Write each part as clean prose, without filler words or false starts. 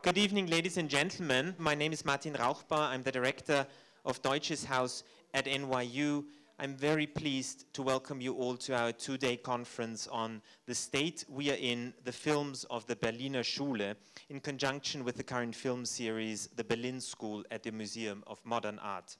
Good evening, ladies and gentlemen. My name is Martin Rauchbar. I'm the director of Deutsches Haus at NYU. I'm very pleased to welcome you all to our two-day conference on the state we are in, the films of the Berliner Schule, in conjunction with the current film series, The Berlin School at the Museum of Modern Art.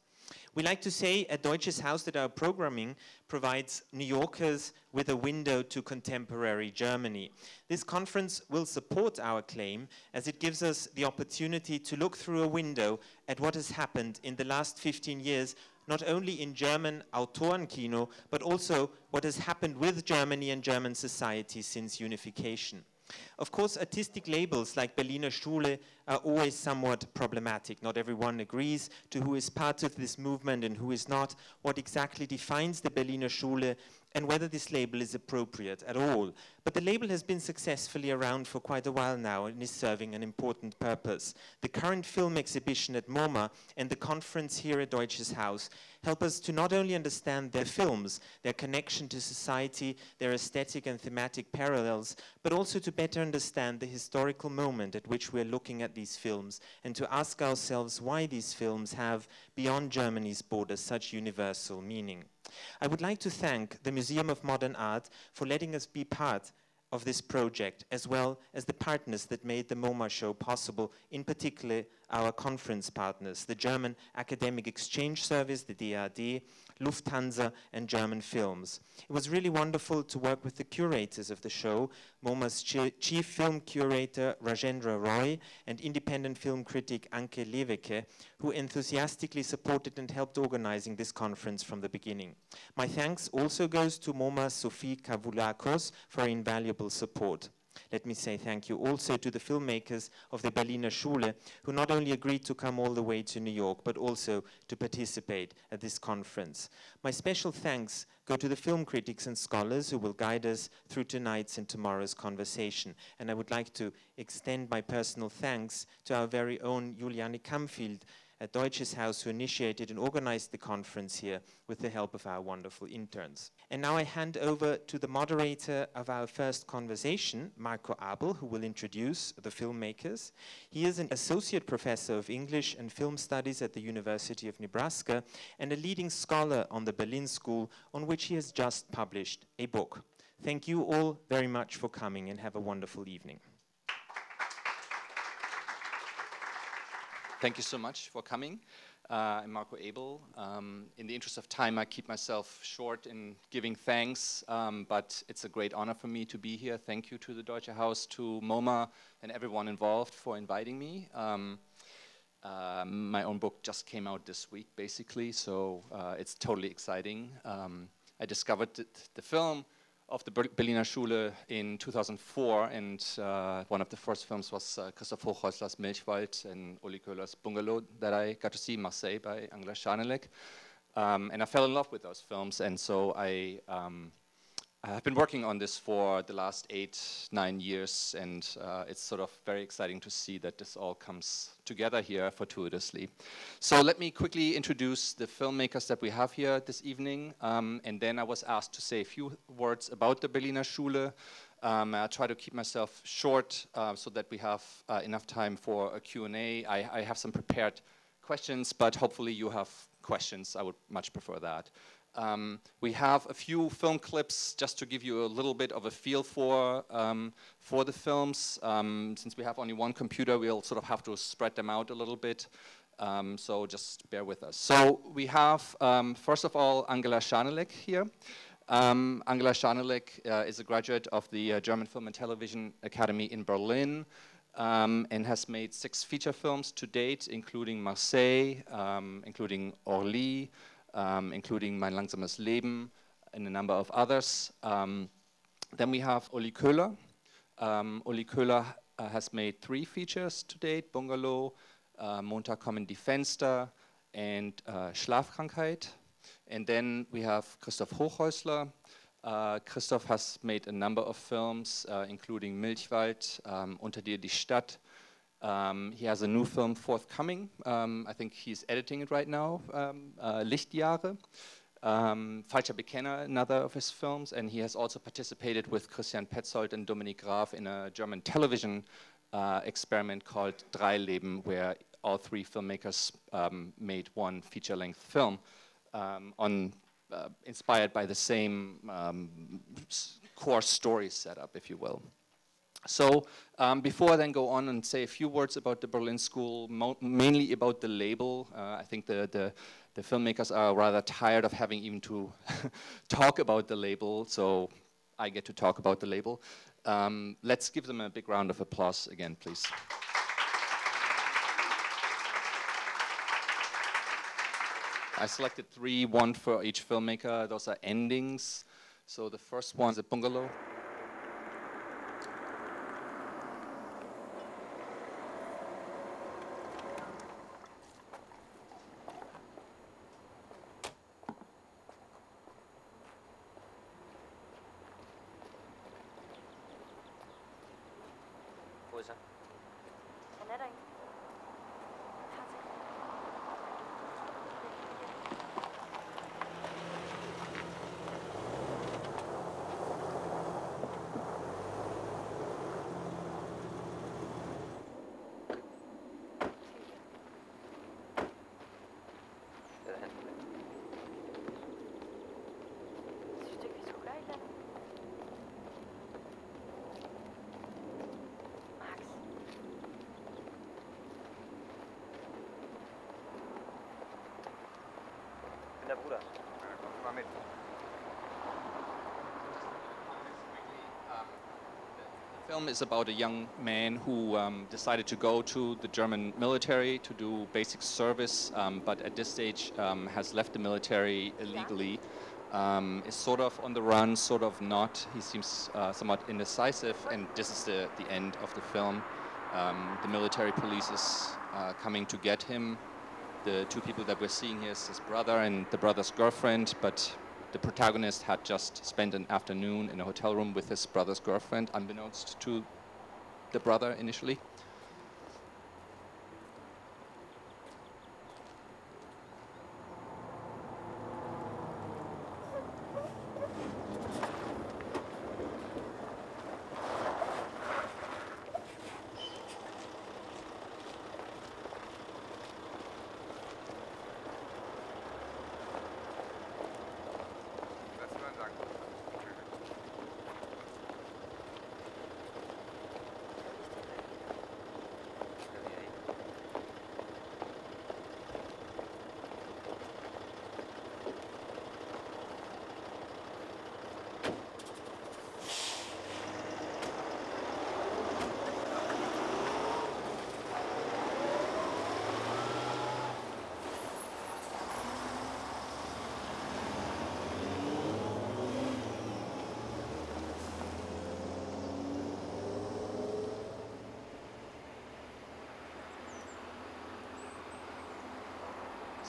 We like to say at Deutsches Haus that our programming provides New Yorkers with a window to contemporary Germany. This conference will support our claim as it gives us the opportunity to look through a window at what has happened in the last 15 years, not only in German Autorenkino, but also what has happened with Germany and German society since unification. Of course, artistic labels like Berliner Schule are always somewhat problematic. Not everyone agrees to who is part of this movement and who is not, what exactly defines the Berliner Schule, and whether this label is appropriate at all. But the label has been successfully around for quite a while now and is serving an important purpose. The current film exhibition at MoMA and the conference here at Deutsches Haus help us to not only understand their films, their connection to society, their aesthetic and thematic parallels, but also to better understand the historical moment at which we're looking at these films and to ask ourselves why these films have, beyond Germany's borders, such universal meaning. I would like to thank the Museum of Modern Art for letting us be part of this project, as well as the partners that made the MoMA show possible, in particular our conference partners, the German Academic Exchange Service, the DAAD, Lufthansa, and German Films. It was really wonderful to work with the curators of the show, MoMA's chief film curator Rajendra Roy and independent film critic Anke Lewicke, who enthusiastically supported and helped organizing this conference from the beginning. My thanks also goes to MoMA's Sophie Kavoulakos for her invaluable support. Let me say thank you also to the filmmakers of the Berliner Schule, who not only agreed to come all the way to New York, but also to participate at this conference. My special thanks go to the film critics and scholars who will guide us through tonight's and tomorrow's conversation. And I would like to extend my personal thanks to our very own Juliane Kampfield at Deutsches Haus, who initiated and organized the conference here with the help of our wonderful interns. And now I hand over to the moderator of our first conversation, Marco Abel, who will introduce the filmmakers. He is an associate professor of English and film studies at the University of Nebraska and a leading scholar on the Berlin School, on which he has just published a book. Thank you all very much for coming and have a wonderful evening. Thank you so much for coming. I'm Marco Abel. In the interest of time, I keep myself short in giving thanks, but it's a great honor for me to be here. Thank you to the Deutsche Haus, to MoMA, and everyone involved for inviting me. My own book just came out this week, basically, so it's totally exciting. I discovered the film of the Berliner Schule in 2004, and one of the first films was Christoph Hochhäusler's Milchwald and Ulrich Köhler's Bungalow that I got to see, Marseille by Angela Schanelec. And I fell in love with those films, and so I have been working on this for the last 8-9 years, and it's sort of very exciting to see that this all comes together here fortuitously. So let me quickly introduce the filmmakers that we have here this evening, and then I was asked to say a few words about the Berliner Schule. I'll try to keep myself short so that we have enough time for a Q&A. I have some prepared questions, but hopefully you have questions. I would much prefer that. We have a few film clips just to give you a little bit of a feel for the films. Since we have only one computer, we'll sort of have to spread them out a little bit. So just bear with us. So we have, first of all, Angela Schanelec here. Angela Schanelec is a graduate of the German Film and Television Academy in Berlin and has made 6 feature films to date, including Marseille, including Orly, including Mein langsames Leben and a number of others. Then we have Ulrich Köhler. Ulrich Köhler has made 3 features to date, Bungalow, Montag kommen die Fenster, and Schlafkrankheit. And then we have Christoph Hochhäusler. Christoph has made a number of films, including Milchwald, Unter dir die Stadt. He has a new film forthcoming. I think he's editing it right now, Lichtjahre. Falscher Bekenner, another of his films, and he has also participated with Christian Petzold and Dominik Graf in a German television experiment called Drei Leben, where all three filmmakers made one feature-length film inspired by the same core story setup, if you will. So before I then go on and say a few words about the Berlin School, mainly about the label, I think the filmmakers are rather tired of having even to talk about the label, so I get to talk about the label. Let's give them a big round of applause again, please. I selected three, one for each filmmaker. Those are endings. So the first one is a bungalow. Hvor er så? Han er derinde. Der Bruder. Komm mal mit. The film is about a young man who decided to go to the German military to do basic service, but at this stage has left the military illegally. Is sort of on the run, sort of not. He seems somewhat indecisive, and this is the end of the film. The military police is coming to get him. The two people that we're seeing here is his brother and the brother's girlfriend, but the protagonist had just spent an afternoon in a hotel room with his brother's girlfriend, unbeknownst to the brother initially.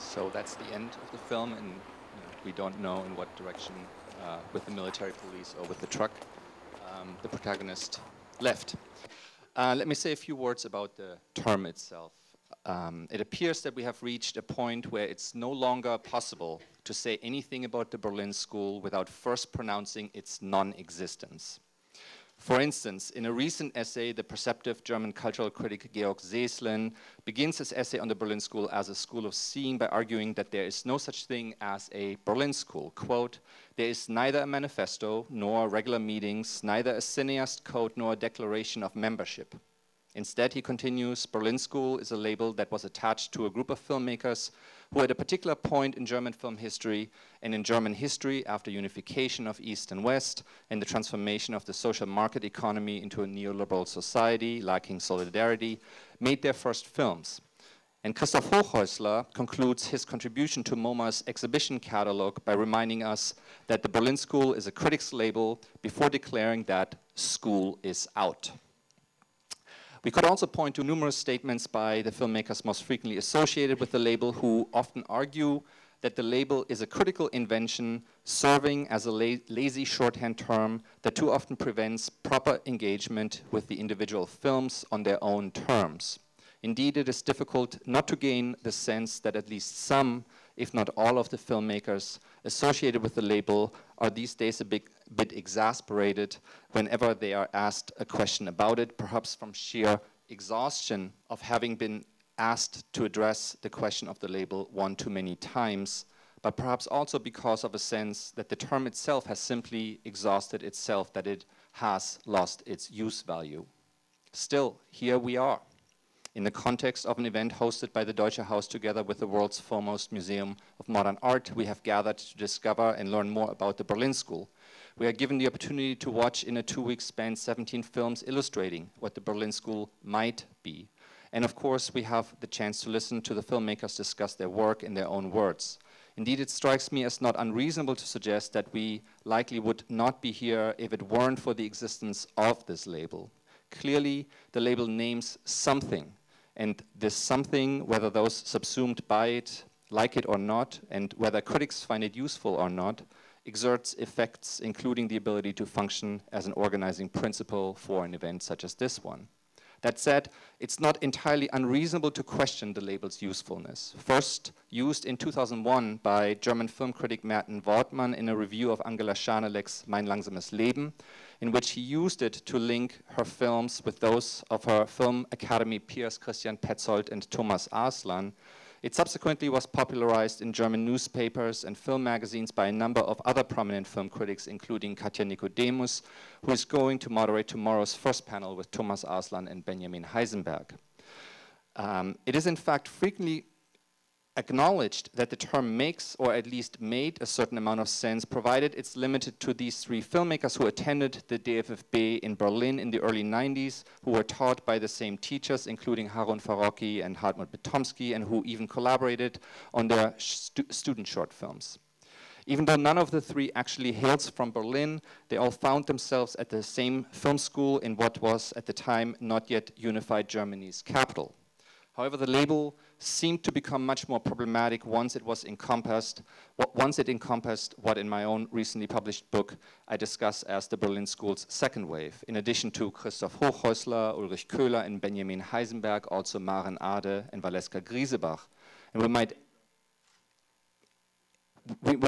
So that's the end of the film, and we don't know in what direction, with the military police or with the truck, the protagonist left. Let me say a few words about the term itself. It appears that we have reached a point where it's no longer possible to say anything about the Berlin School without first pronouncing its non-existence. For instance, in a recent essay, the perceptive German cultural critic Georg Seeslin begins his essay on the Berlin School as a school of seeing by arguing that there is no such thing as a Berlin School. Quote, "There is neither a manifesto nor regular meetings, neither a cineast code nor a declaration of membership. Instead," he continues, "Berlin School is a label that was attached to a group of filmmakers who at a particular point in German film history and in German history after unification of East and West and the transformation of the social market economy into a neoliberal society lacking solidarity, made their first films." And Christoph Hochhäusler concludes his contribution to MoMA's exhibition catalog by reminding us that the Berlin School is a critic's label before declaring that school is out. We could also point to numerous statements by the filmmakers most frequently associated with the label who often argue that the label is a critical invention serving as a lazy shorthand term that too often prevents proper engagement with the individual films on their own terms. Indeed, it is difficult not to gain the sense that at least some, if not all of the filmmakers associated with the label are these days a bit a bit exasperated whenever they are asked a question about it, perhaps from sheer exhaustion of having been asked to address the question of the label one too many times, but perhaps also because of a sense that the term itself has simply exhausted itself, that it has lost its use value. Still, here we are, in the context of an event hosted by the Deutsches Haus together with the world's foremost museum of modern art. We have gathered to discover and learn more about the Berlin School. We are given the opportunity to watch in a 2-week span 17 films illustrating what the Berlin School might be. And of course, we have the chance to listen to the filmmakers discuss their work in their own words. Indeed, it strikes me as not unreasonable to suggest that we likely would not be here if it weren't for the existence of this label. Clearly, the label names something, and this something, whether those subsumed by it like it or not, and whether critics find it useful or not, exerts effects, including the ability to function as an organizing principle for an event such as this one. That said, it's not entirely unreasonable to question the label's usefulness. First used in 2001 by German film critic Merten Wortmann in a review of Angela Schanelec's Mein langsames Leben, in which he used it to link her films with those of her Film Academy peers Christian Petzold and Thomas Arslan. It subsequently was popularized in German newspapers and film magazines by a number of other prominent film critics, including Katja Nicodemus, who is going to moderate tomorrow's first panel with Thomas Arslan and Benjamin Heisenberg. It is in fact frequently acknowledged that the term makes, or at least made, a certain amount of sense, provided it's limited to these 3 filmmakers who attended the DFFB in Berlin in the early 90s, who were taught by the same teachers, including Harun Farocki and Hartmut Betomsky, and who even collaborated on their student short films. Even though none of the 3 actually hails from Berlin, they all found themselves at the same film school in what was, at the time, not yet unified Germany's capital. However, the label seemed to become much more problematic once it encompassed what in my own recently published book I discuss as the Berlin School's second wave. In addition to Christoph Hochhäusler, Ulrich Köhler, and Benjamin Heisenberg, also Maren Ade and Valeska Griesebach. And we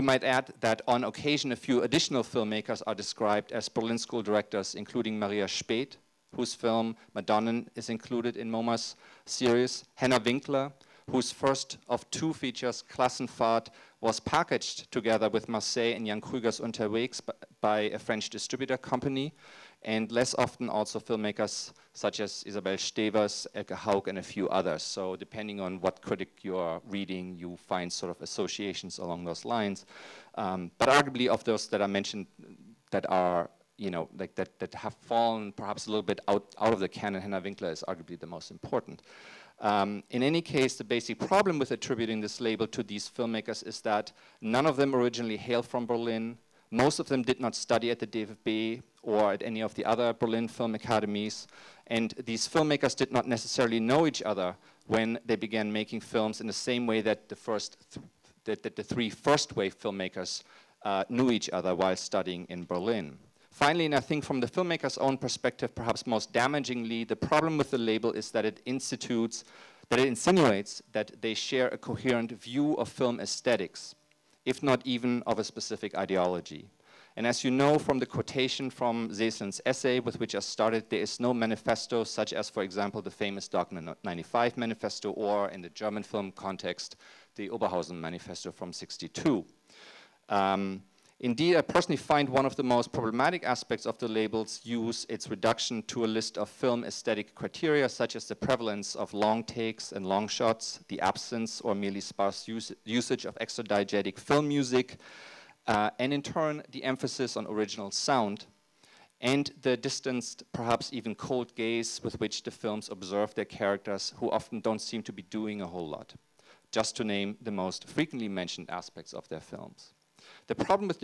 might add that on occasion a few additional filmmakers are described as Berlin School directors, including Maria Speth, whose film Madonnen is included in MoMA's series, Henna Winkler, whose first of 2 features, Klassenfahrt, was packaged together with Marseille and Jan Krüger's Unterwegs by a French distributor company, and less often also filmmakers such as Isabel Stevers, Elke Haug, and a few others. So depending on what critic you are reading, you find sort of associations along those lines. But arguably of those that I mentioned that are that have fallen perhaps a little bit out of the canon, Henna Winkler is arguably the most important. In any case, the basic problem with attributing this label to these filmmakers is that none of them originally hail from Berlin. Most of them did not study at the DFB or at any of the other Berlin film academies. And these filmmakers did not necessarily know each other when they began making films in the same way that the 3 first-wave filmmakers knew each other while studying in Berlin. Finally, and I think from the filmmaker's own perspective, perhaps most damagingly, the problem with the label is that it insinuates that they share a coherent view of film aesthetics, if not even of a specific ideology. And as you know from the quotation from Seeslin's essay with which I started, there is no manifesto such as, for example, the famous Dogma 95 manifesto, or in the German film context, the Oberhausen manifesto from '62. Indeed, I personally find one of the most problematic aspects of the label's use its reduction to a list of film aesthetic criteria, such as the prevalence of long takes and long shots, the absence or merely sparse usage of extra-diegetic film music, and in turn, the emphasis on original sound, and the distanced, perhaps even cold gaze with which the films observe their characters, who often don't seem to be doing a whole lot, just to name the most frequently mentioned aspects of their films. The problem with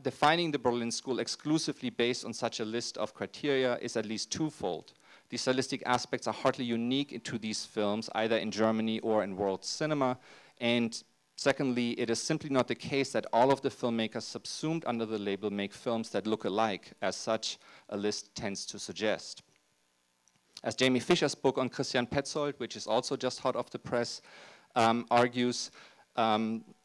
defining the Berlin School exclusively based on such a list of criteria is at least twofold. The stylistic aspects are hardly unique to these films, either in Germany or in world cinema. And secondly, it is simply not the case that all of the filmmakers subsumed under the label make films that look alike, as such a list tends to suggest. As Jamie Fisher's book on Christian Petzold, which is also just hot off the press, argues,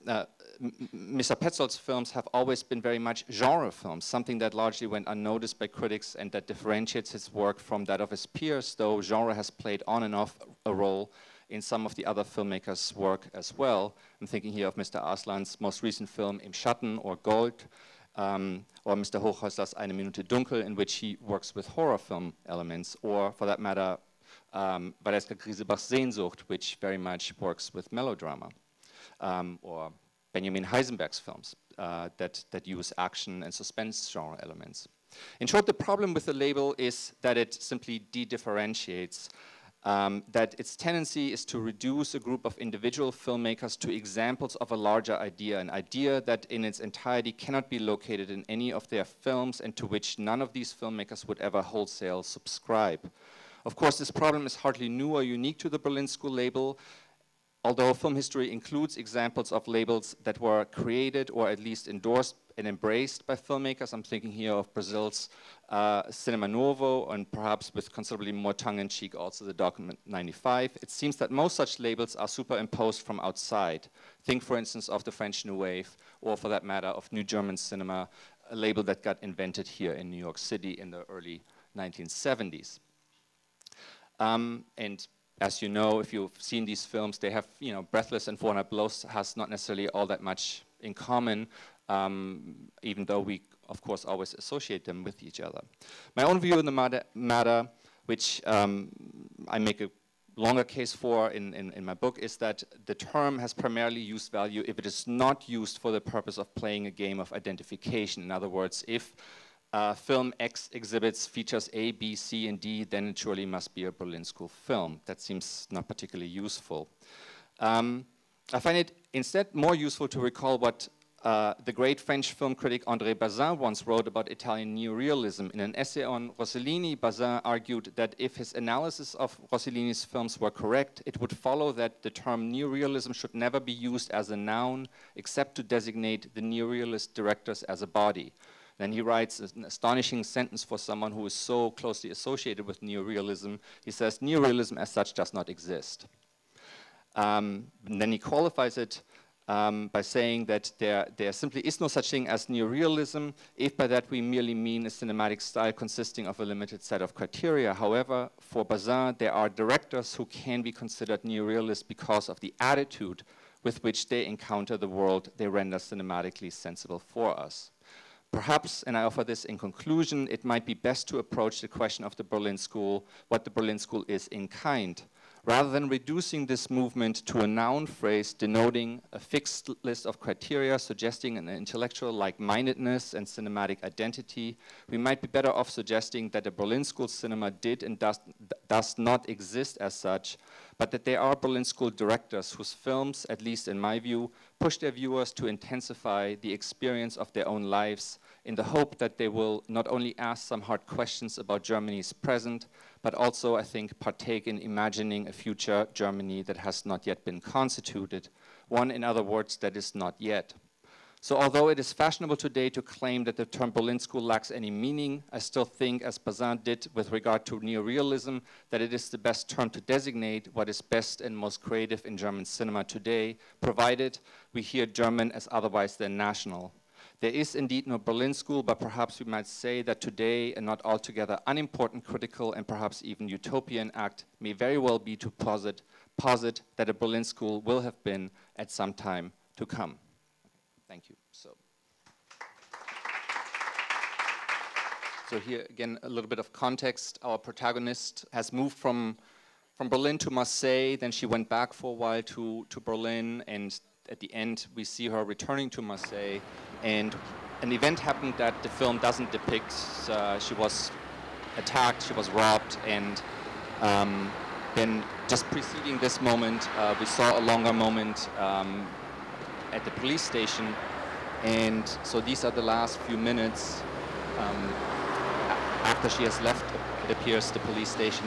Mr. Petzold's films have always been very much genre films, something that largely went unnoticed by critics and that differentiates his work from that of his peers, though genre has played on and off a role in some of the other filmmakers' work as well. I'm thinking here of Mr. Arslan's most recent film Im Schatten or Gold, or Mr. Hochhäusler's Eine Minute Dunkel, in which he works with horror film elements, or for that matter, Valeska Grisebach's Sehnsucht, which very much works with melodrama, or Benjamin Heisenberg's films that use action and suspense genre elements. In short, the problem with the label is that it simply de-differentiates, that its tendency is to reduce a group of individual filmmakers to examples of a larger idea, an idea that in its entirety cannot be located in any of their films and to which none of these filmmakers would ever wholesale subscribe. Of course, this problem is hardly new or unique to the Berlin School label, although film history includes examples of labels that were created or at least endorsed and embraced by filmmakers. I'm thinking here of Brazil's Cinema Novo, and perhaps with considerably more tongue-in-cheek also the Document 95. It seems that most such labels are superimposed from outside. Think, for instance, of the French New Wave, or for that matter, of New German Cinema, a label that got invented here in New York City in the early 1970s. And as you know, if you've seen these films, they have, Breathless and 400 Blows has not necessarily all that much in common, even though we, of course, always associate them with each other. My own view on the matter, which I make a longer case for in my book, is that the term has primarily use value if it is not used for the purpose of playing a game of identification. In other words, if film X exhibits features A, B, C, and D, then it surely must be a Berlin School film. That seems not particularly useful. I find it instead more useful to recall what the great French film critic André Bazin once wrote about Italian neorealism. In an essay on Rossellini, Bazin argued that if his analysis of Rossellini's films were correct, it would follow that the term neorealism should never be used as a noun except to designate the neorealist directors as a body. Then he writes an astonishing sentence for someone who is so closely associated with neorealism. He says, neorealism as such does not exist. Then he qualifies it by saying that there simply is no such thing as neorealism, if by that we merely mean a cinematic style consisting of a limited set of criteria. However, for Bazin, there are directors who can be considered neorealists because of the attitude with which they encounter the world they render cinematically sensible for us. Perhaps, and I offer this in conclusion, it might be best to approach the question of the Berlin School, what the Berlin School is in kind, rather than reducing this movement to a noun phrase denoting a fixed list of criteria suggesting an intellectual like-mindedness and cinematic identity. We might be better off suggesting that the Berlin School cinema did and does not exist as such, but that there are Berlin School directors whose films, at least in my view, push their viewers to intensify the experience of their own lives in the hope that they will not only ask some hard questions about Germany's present, but also, I think, partake in imagining a future Germany that has not yet been constituted, one, in other words, that is not yet. So although it is fashionable today to claim that the term Berlin School lacks any meaning, I still think, as Bazin did with regard to neorealism, that it is the best term to designate what is best and most creative in German cinema today, provided we hear German as otherwise than national. There is indeed no Berlin School, but perhaps we might say that today a not altogether unimportant critical and perhaps even utopian act may very well be to posit that a Berlin School will have been at some time to come. Thank you. So here again a little bit of context. Our protagonist has moved from Berlin to Marseille, then she went back for a while to Berlin, and at the end we see her returning to Marseille, and an event happened that the film doesn't depict. She was attacked, she was robbed, and then just preceding this moment we saw a longer moment at the police station, and so these are the last few minutes after she has left, it appears, the police station.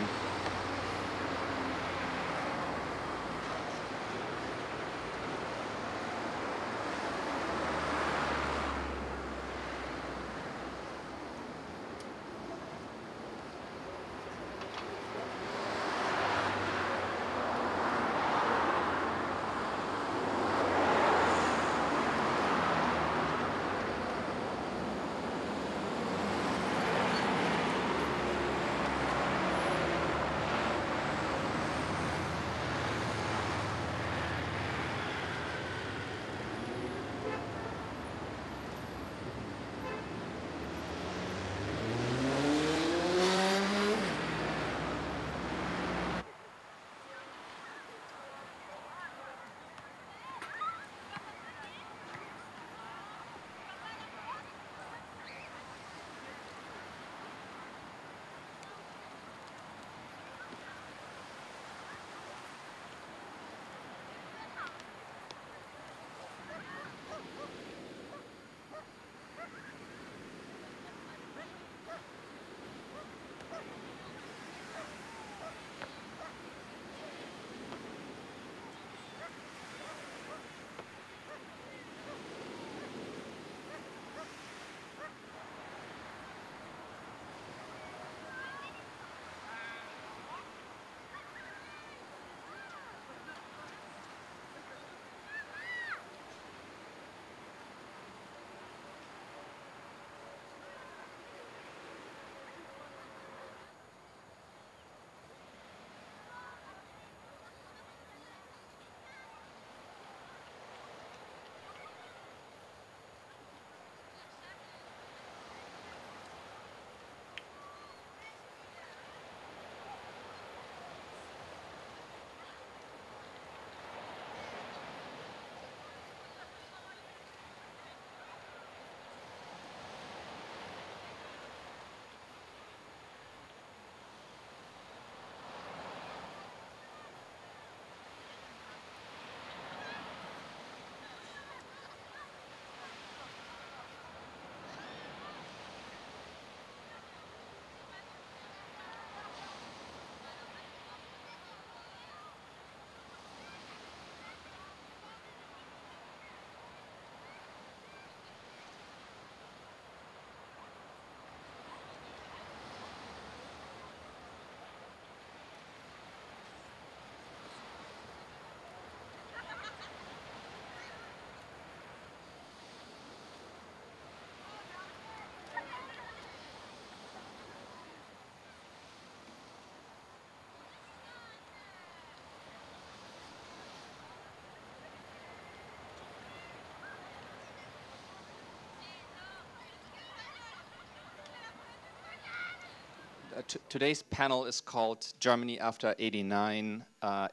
Today's panel is called Germany After '89,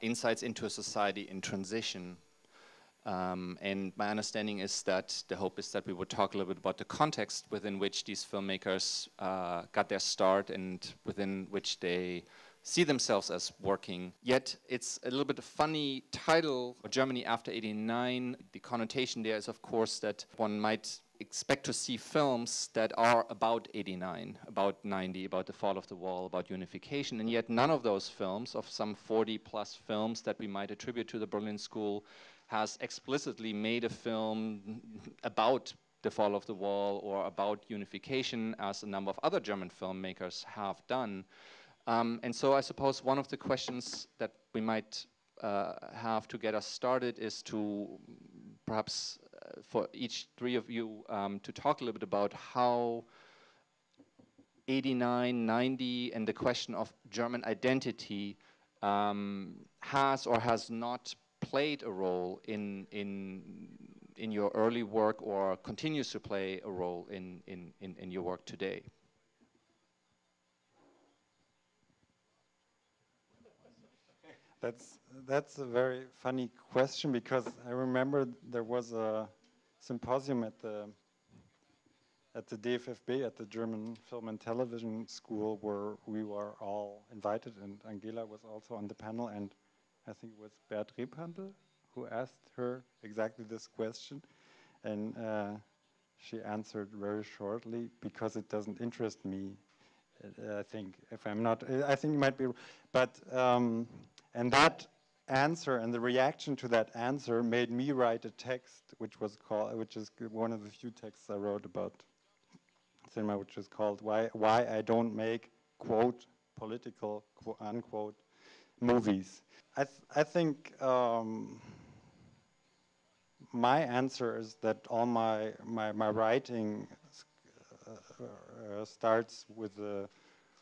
Insights into a Society in Transition. And my understanding is that the hope is that we would talk a little bit about the context within which these filmmakers got their start and within which they see themselves as working. Yet it's a little bit a funny title, Germany After '89. The connotation there is, of course, that one might expect to see films that are about '89, about '90, about the fall of the wall, about unification, and yet none of those films, of some 40 plus films that we might attribute to the Berlin School, has explicitly made a film about the fall of the wall or about unification, as a number of other German filmmakers have done. And so I suppose one of the questions that we might have to get us started is to perhaps for each three of you to talk a little bit about how '89, '90 and the question of German identity has or has not played a role in your early work, or continues to play a role in your work today. That's a very funny question, because I remember there was a symposium at the DFFB, at the German Film and Television School, where we were all invited, and Angela was also on the panel, and I think it was Bert Rebhandel who asked her exactly this question, and she answered very shortly, because it doesn't interest me. I think, if I'm not, I think it might be, but and that answer and the reaction to that answer made me write a text, which is one of the few texts I wrote about cinema, which is called "Why I Don't Make quote political quote unquote movies." I think my answer is that all my writing starts with a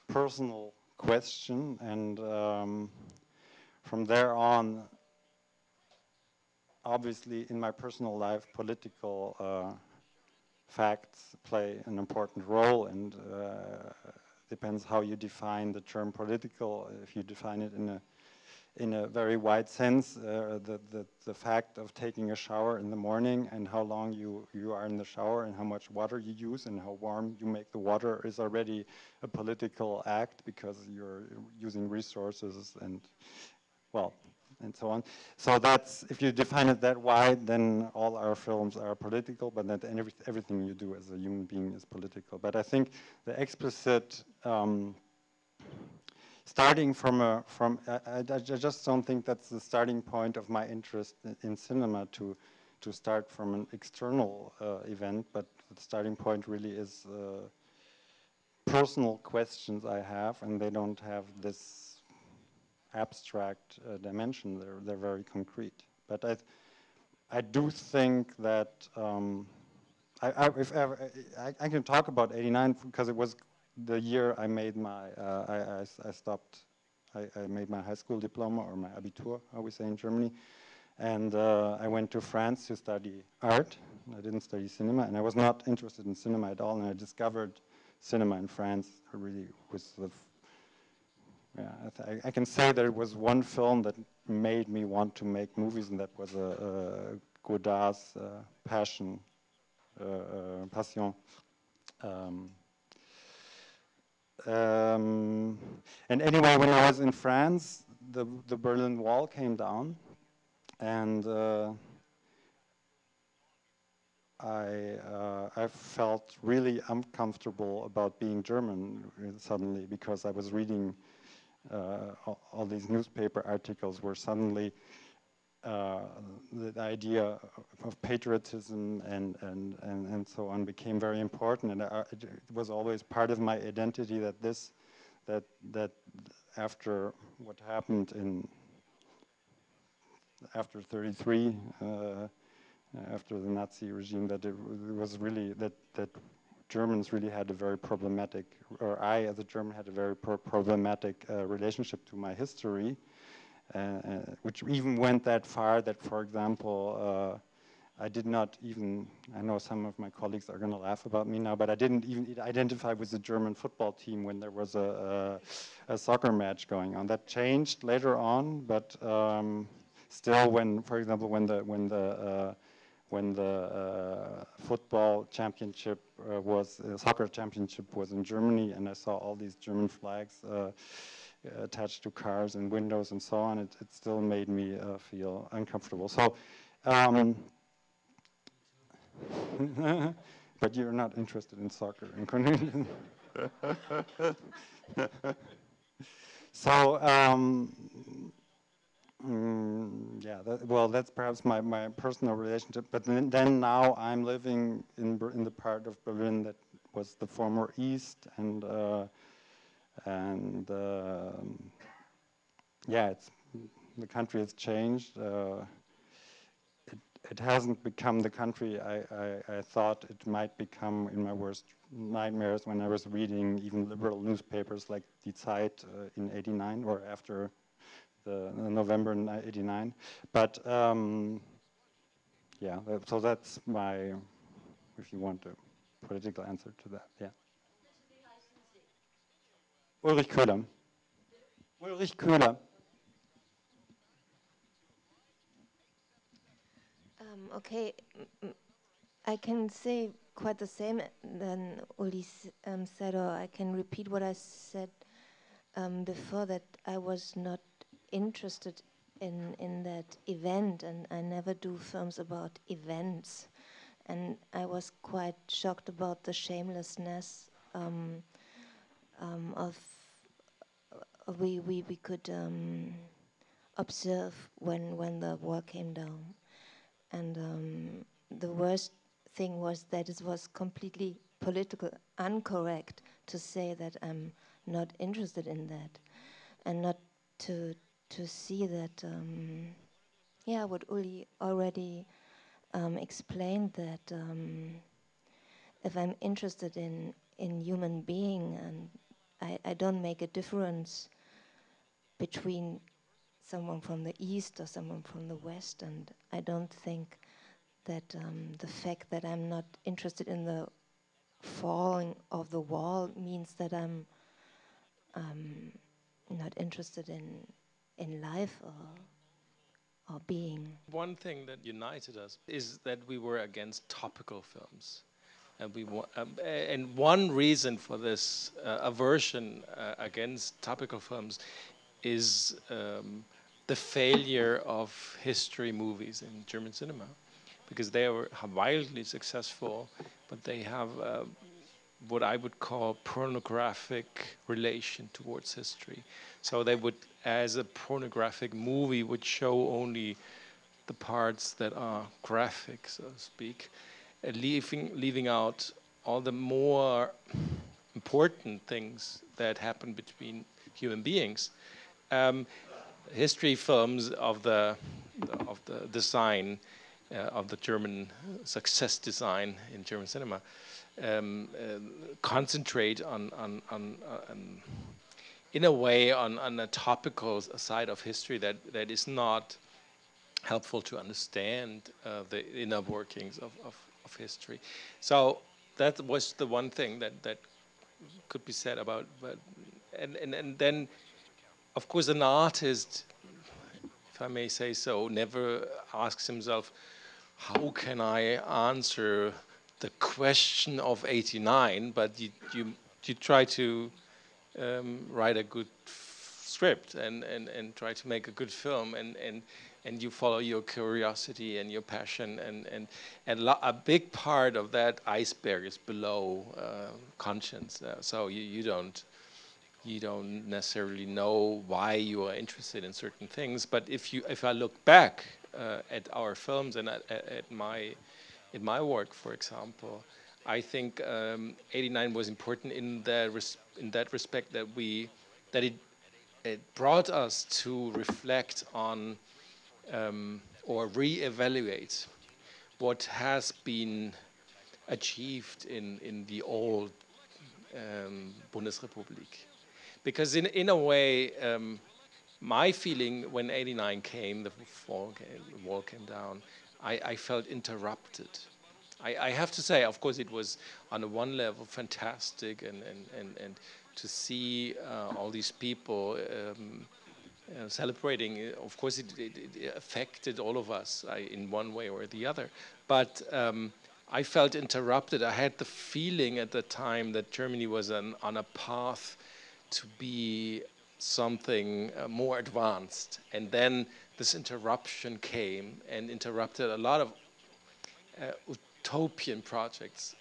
personal question, and from there on, obviously in my personal life, political facts play an important role, and depends how you define the term political. If you define it in a very wide sense, the fact of taking a shower in the morning and how long you are in the shower and how much water you use and how warm you make the water is already a political act, because you're using resources and, well, and so on. So that's, if you define it that wide, then all our films are political, but that everything you do as a human being is political. But I think the explicit starting I just don't think that's the starting point of my interest in cinema, to start from an external event, but the starting point really is personal questions I have, and they don't have this abstract dimension. They're very concrete. But I do think that I can talk about '89 because it was the year I made my I made my high school diploma, or my Abitur, how we say in Germany, and I went to France to study art. I didn't study cinema, and I was not interested in cinema at all. And I discovered cinema in France. Really was the I can say there was one film that made me want to make movies, and that was Godard's Passion. And anyway, when I was in France, the Berlin Wall came down, and I felt really uncomfortable about being German suddenly, because I was reading all these newspaper articles where suddenly the idea of patriotism and so on became very important, and it was always part of my identity that after what happened after 33, after the Nazi regime, that it was really that Germans really had a very problematic, or I as a German had a very problematic relationship to my history, which even went that far that, for example, I did not even, I know some of my colleagues are going to laugh about me now, but I didn't even identify with the German football team when there was a soccer match going on. That changed later on, but still, when, for example, when the football championship soccer championship was in Germany, and I saw all these German flags attached to cars and windows and so on, it still made me feel uncomfortable. So, but you're not interested in soccer, in Cornelius. So, yeah, well, that's perhaps my personal relationship. But then now I'm living in the part of Berlin that was the former East, and yeah, the country has changed. It hasn't become the country I thought it might become in my worst nightmares when I was reading even liberal newspapers like Die Zeit in '89 or after the November '89. But yeah, so that's my, if you want a political answer to that, yeah. Ulrich Köhler. Ulrich Köhler. Okay, I can say quite the same than Uli said, or I can repeat what I said before, that I was not interested in that event, and I never do films about events. And I was quite shocked about the shamelessness of we could observe when the wall came down. And the worst thing was that it was completely political incorrect to say that I'm not interested in that, and not to see that. Yeah, what Uli already explained, that if I'm interested in human being, and I don't make a difference between someone from the East or someone from the West, and I don't think that the fact that I'm not interested in the falling of the wall means that I'm not interested in life or being. One thing that united us is that we were against topical films. And one reason for this aversion against topical films is the failure of history movies in German cinema, because they are wildly successful, but they have what I would call pornographic relation towards history. So they would, as a pornographic movie, would show only the parts that are graphic, so to speak, leaving out all the more important things that happen between human beings. History films of the design of the German success design in German cinema concentrate on in a way on a topical side of history that is not helpful to understand the inner workings of history. So that was the one thing that could be said about, and then of course an artist, if I may say so, never asks himself, how can I answer the question of '89? But you try to write a good script and try to make a good film, and you follow your curiosity and your passion, and a big part of that iceberg is below conscience. So you don't necessarily know why you are interested in certain things. But if I look back at our films and at my work, for example, I think '89 was important in that respect, that it brought us to reflect on or re-evaluate what has been achieved in the old Bundesrepublik. Because in a way, my feeling when '89 came, the wall came down, I felt interrupted. I have to say, of course, it was on a one level fantastic, and to see all these people celebrating. Of course, it affected all of us in one way or the other. But I felt interrupted. I had the feeling at the time that Germany was on a path to be something more advanced, and then this interruption came and interrupted a lot of utopian projects,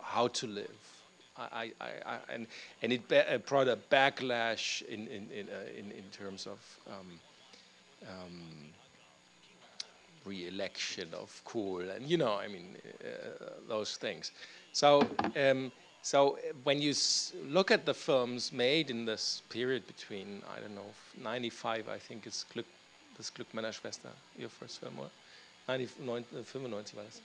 how to live. And it brought a backlash in terms of re-election of Kohl, and I mean those things. So so when you look at the films made in this period between, I don't know, 95, I think it's das Glück meiner Schwester, your first film, or 95 war das.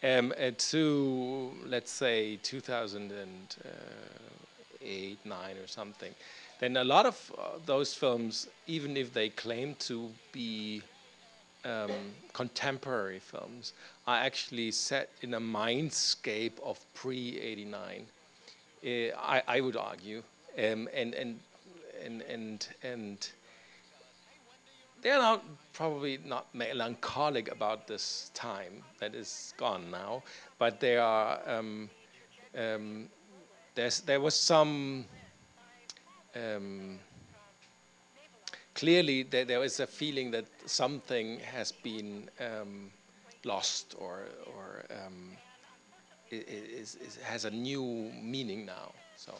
Yeah. To, let's say, 2008, 9 or something, then a lot of those films, even if they claim to be contemporary films, are actually set in a mindscape of pre-89. I would argue, and they're not probably not melancholic about this time that is gone now, but they are. There was some. Clearly, there is a feeling that something has been lost, or has a new meaning now. So.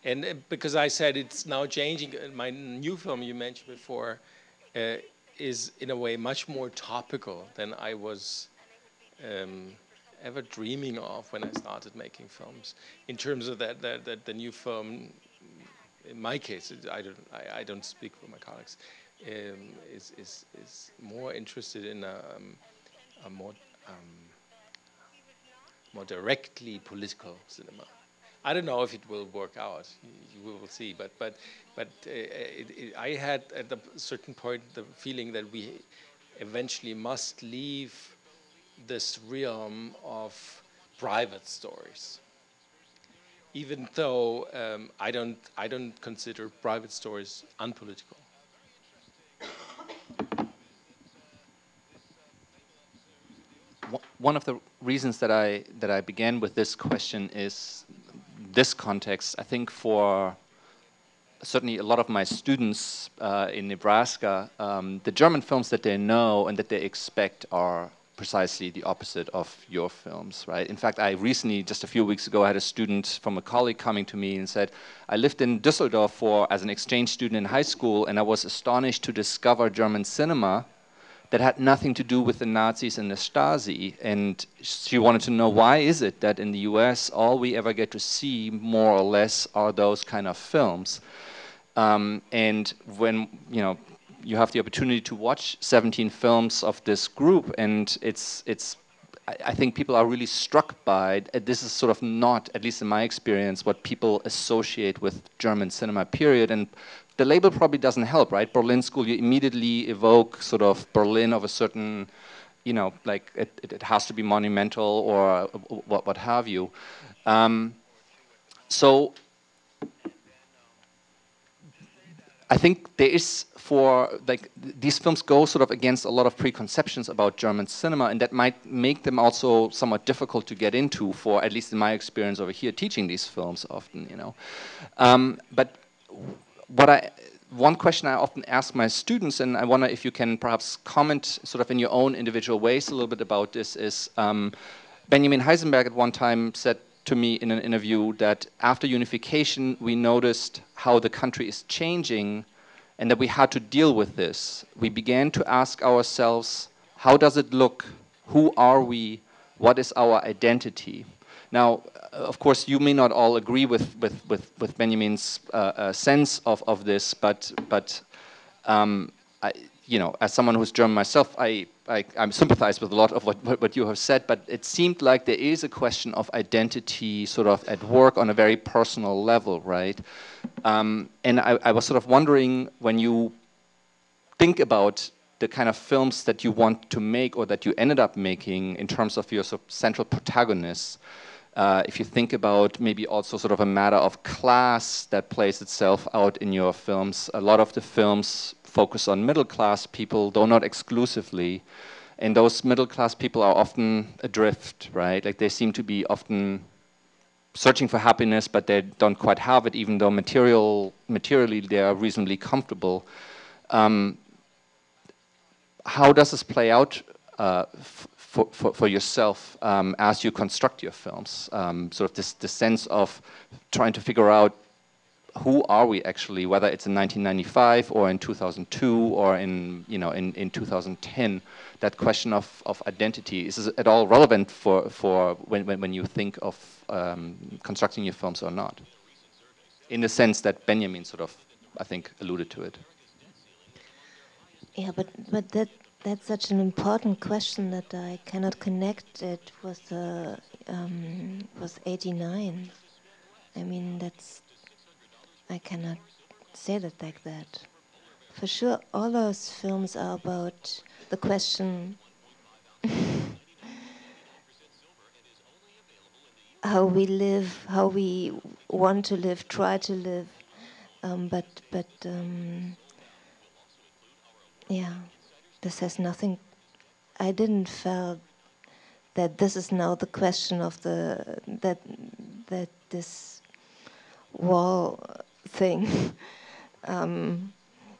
And because I said it's now changing, my new film you mentioned before is in a way much more topical than I was ever dreaming of when I started making films. In terms of that the new film, in my case, I don't speak for my colleagues, is more interested in a more directly political cinema. I don't know if it will work out. You will see. But I had at a certain point the feeling that we eventually must leave this realm of private stories. Even though I don't consider private stories unpolitical. One of the reasons that I began with this question is this context. I think for certainly a lot of my students in Nebraska, the German films that they know and that they expect are precisely the opposite of your films, right? In fact, I recently, just a few weeks ago, I had a student from a colleague coming to me and said, I lived in Düsseldorf as an exchange student in high school, and I was astonished to discover German cinema that had nothing to do with the Nazis and the Stasi. And she wanted to know, why is it that in the US, all we ever get to see, more or less, are those kind of films? And when, you have the opportunity to watch 17 films of this group, and I think people are really struck by it. This is sort of not, at least in my experience, what people associate with German cinema, period. And the label probably doesn't help, right? Berlin School, you immediately evoke sort of Berlin of a certain, like it has to be monumental or what have you. So I think there is, these films go sort of against a lot of preconceptions about German cinema, and that might make them also somewhat difficult to get into, for at least in my experience over here teaching these films often, But one question I often ask my students, and I wonder if you can perhaps comment sort of in your own individual ways a little bit about this, is Benjamin Heisenberg at one time said to me in an interview that after unification we noticed how the country is changing and that we had to deal with this. We began to ask ourselves, how does it look? Who are we? What is our identity? Now, of course, you may not all agree with Benjamin's sense of this, but as someone who's German myself, I'm sympathize with a lot of what you have said, but it seemed like there is a question of identity sort of at work on a very personal level, right? And I was sort of wondering, when you think about the kind of films that you want to make or that you ended up making in terms of your sort of central protagonists. If you think about maybe also sort of a matter of class that plays itself out in your films, a lot of the films focus on middle class people, though not exclusively. And those middle class people are often adrift, right? Like they seem to be often searching for happiness, but they don't quite have it, even though materially they are reasonably comfortable. How does this play out for yourself as you construct your films? Sort of this sense of trying to figure out who are we actually, whether it's in 1995 or in 2002 or in 2010. That question of identity, is it at all relevant for when you think of constructing your films or not? In the sense that Benjamin sort of, I think, alluded to it. Yeah, but that's such an important question that I cannot connect it with was 89. I mean, I cannot say that like that. For sure, all those films are about the question how we live, how we want to live, try to live, yeah, this has nothing. I didn't feel that this is now the question of that this wall thing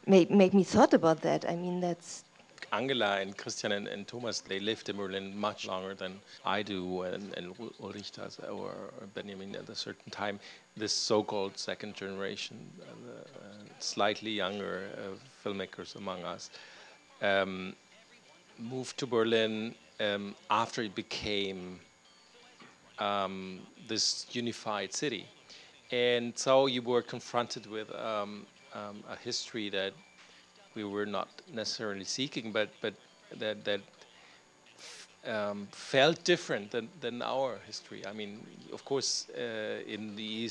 make me thought about that. I mean, that's Angela and Christian and Thomas, they lived in Berlin much longer than I do, and Ulrich does, or Benjamin at a certain time. This so-called second generation, slightly younger filmmakers among us, moved to Berlin after it became this unified city. And so you were confronted with a history that we were not necessarily seeking, but that felt different than our history. I mean, of course, in the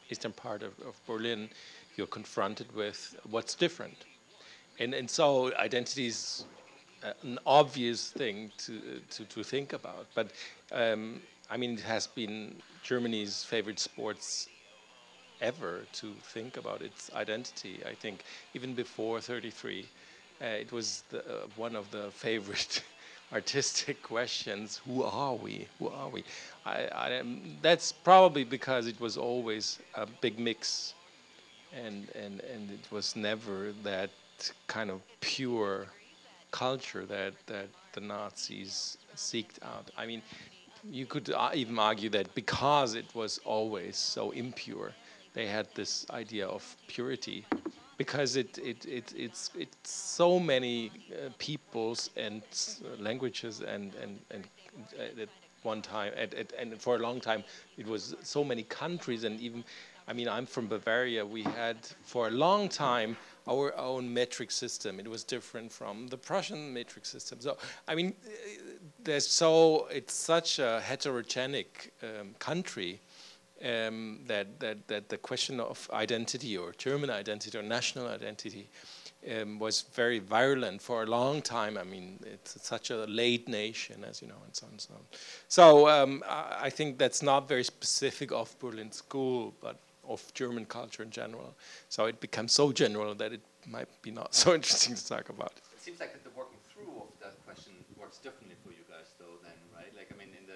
eastern part of Berlin, you're confronted with what's different, and so identity is an obvious thing to think about. But I mean, it has been Germany's favorite sports ever to think about its identity. I think even before 33, it was one of the favorite artistic questions. Who are we? Who are we? That's probably because it was always a big mix, and it was never that kind of pure culture that the Nazis seeked out. I mean, you could even argue that because it was always so impure, they had this idea of purity, because it's so many peoples and languages and at one time and for a long time it was so many countries. And even, I mean, I'm from Bavaria. We had for a long time our own metric system. It was different from the Prussian metric system. So I mean, it's such a heterogenic country. That the question of identity or German identity or national identity was very virulent for a long time. I mean, it's such a late nation, as you know, and so on and so on. So I think that's not very specific of Berlin School, but of German culture in general. So it becomes so general that it might be not so interesting to talk about. It seems like the working through of that question works differently for you guys, though. Then, right? Like, I mean, in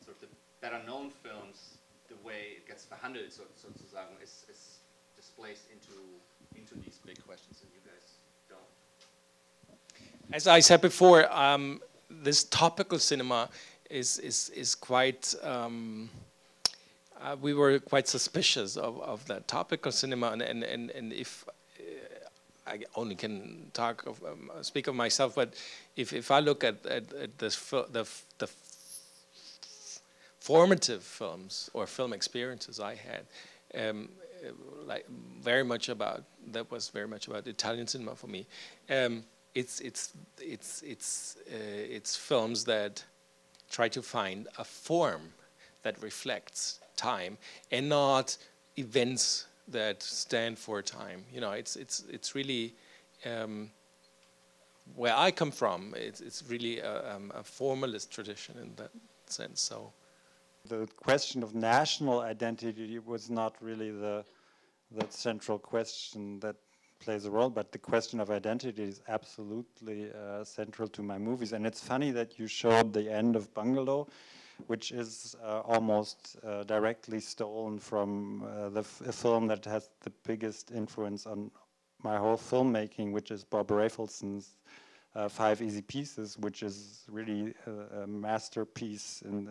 sort of the better known films, the way it gets verhandelt, sozusagen, is displaced into these big questions, and you guys don't. As I said before, this topical cinema is quite. We were quite suspicious of that topical cinema, and if I only can speak of myself, but if I look at the formative films or film experiences I had, like very much about Italian cinema for me. It's films that try to find a form that reflects time and not events that stand for time. You know, it's really where I come from, it's really a formalist tradition in that sense. So the question of national identity was not really the central question that plays a role, but the question of identity is absolutely central to my movies. And it's funny that you showed the end of Bungalow, which is almost directly stolen from a film that has the biggest influence on my whole filmmaking, which is Bob Rafelson's 5 Easy Pieces, which is really a masterpiece in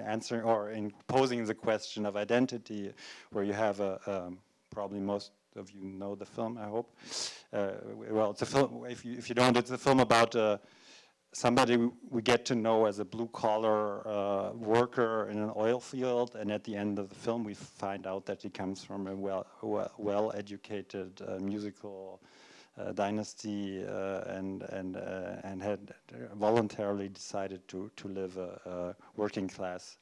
answering or in posing the question of identity, where you have probably most of you know the film, I hope. Well, it's a film. If you don't, it's a film about somebody we get to know as a blue-collar worker in an oil field, and at the end of the film, we find out that he comes from a well-educated musical dynasty and had voluntarily decided to live a working-class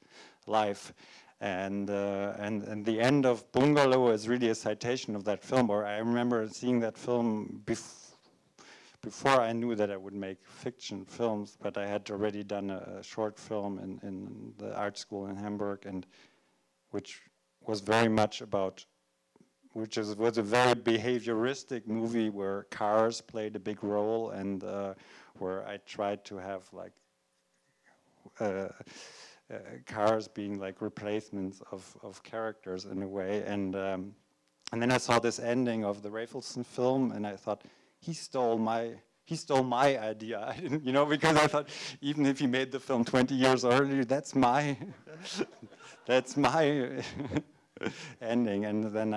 life. And the end of Bungalow is really a citation of that film. Or I remember seeing that film before I knew that I would make fiction films, but I had already done a short film in the art school in Hamburg, and which was very much about, was a very behavioristic movie where cars played a big role, and where I tried to have like cars being like replacements of characters in a way, and then I saw this ending of the Rafelson film, and I thought, he stole my idea. I didn't, because I thought, even if he made the film 20 years earlier, that's my ending. And then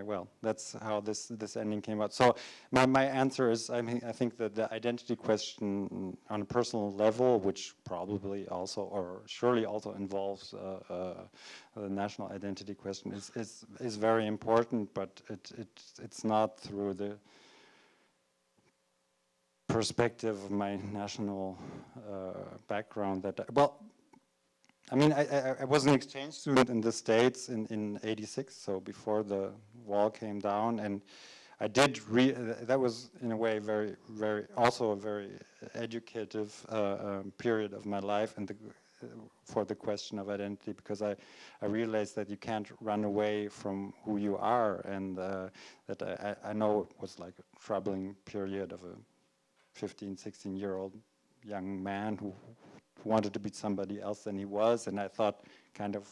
well, that's how this ending came out. So my answer is, I think that the identity question on a personal level, which probably also, or surely also involves the national identity question, is very important, but it's not through the perspective of my national background that I was an exchange student in the States in '86, so before the wall came down, and I did that was in a way also a very educative period of my life, and for the question of identity, because I realized that you can't run away from who you are, and that I know it was like a troubling period of a 15, 16-year-old young man who wanted to be somebody else than he was, and I thought, kind of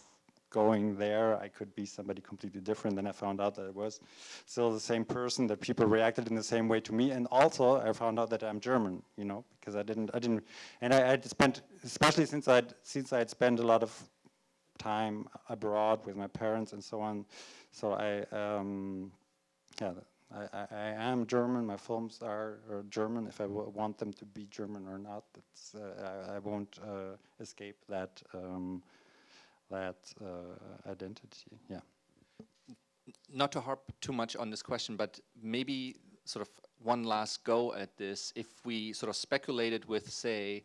going there, I could be somebody completely different. Then I found out that I was still the same person, that people reacted in the same way to me, and also I found out that I'm German, because I didn't, and I had spent, especially since I'd spent a lot of time abroad with my parents and so on, so I am German. My films are German. If I want them to be German or not, I won't escape that identity. Yeah. Not to harp too much on this question, but maybe sort of one last go at this. If we sort of speculated with, say,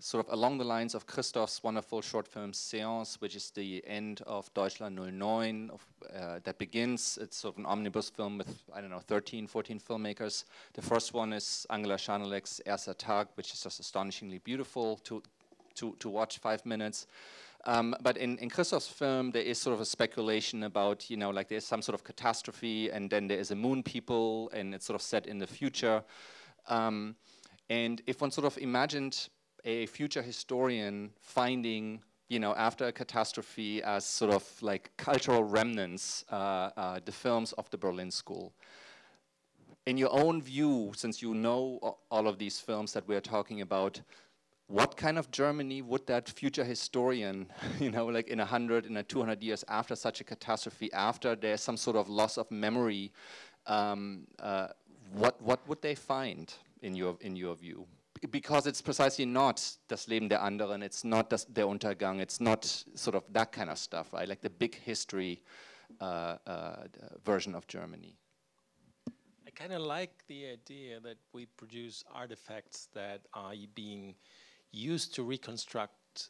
sort of along the lines of Christoph's wonderful short film Séance, which is the end of Deutschland 09, that begins, it's sort of an omnibus film with, 13, 14 filmmakers. The first one is Angela Schanelec's Erster Tag, which is just astonishingly beautiful to watch 5 minutes. But in Christoph's film, there is sort of a speculation about, like there's some sort of catastrophe, and then there is a moon people, and it's sort of set in the future. And if one sort of imagined a future historian finding, after a catastrophe as sort of like cultural remnants, the films of the Berlin School. In your own view, since you know all of these films that we're talking about, what kind of Germany would that future historian, like in 100, in 200 years after such a catastrophe, after there's some sort of loss of memory, what would they find in your view? Because it's precisely not das Leben der anderen, it's not der Untergang, it's not sort of that kind of stuff, right? Like the big history version of Germany. I kind of like the idea that we produce artifacts that are being used to reconstruct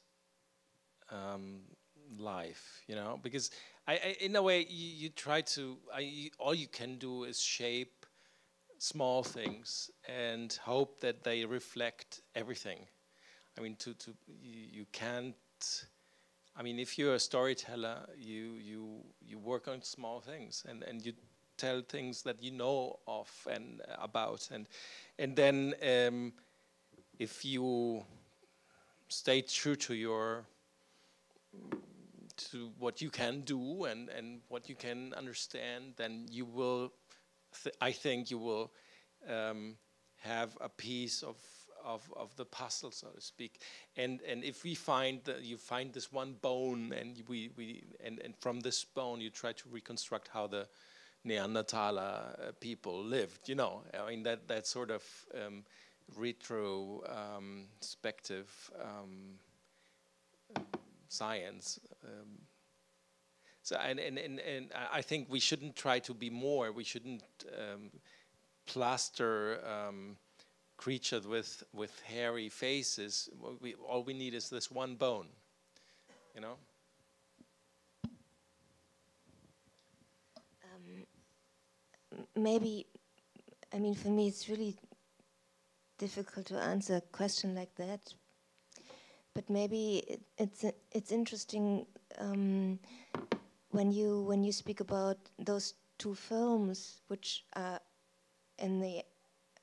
life, because in a way you try to, all you can do is shape small things and hope that they reflect everything. I mean, you can't. I mean, if you're a storyteller, you work on small things and you tell things that you know of and about, and then if you stay true to what you can do and what you can understand, then you will. I think you will have a piece of the puzzle, so to speak. And if we find that you find this one bone, and and from this bone you try to reconstruct how the Neanderthaler people lived. You know, I mean that sort of retrospective science. So and I think we shouldn't try to be more. We shouldn't plaster creatures with hairy faces. All we need is this one bone, you know. Maybe, I mean, for me it's really difficult to answer a question like that. But maybe it's interesting when you speak about those two films, which are in the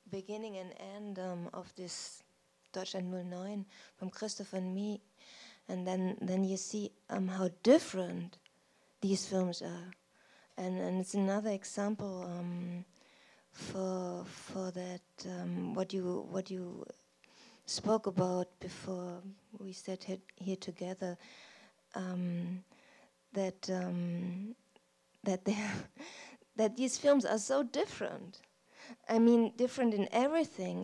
beginning and end of this Deutschland 09 from Christoph and me, and then you see how different these films are, and it's another example for that what you spoke about before we sat here together, that these films are so different. I mean, different in everything,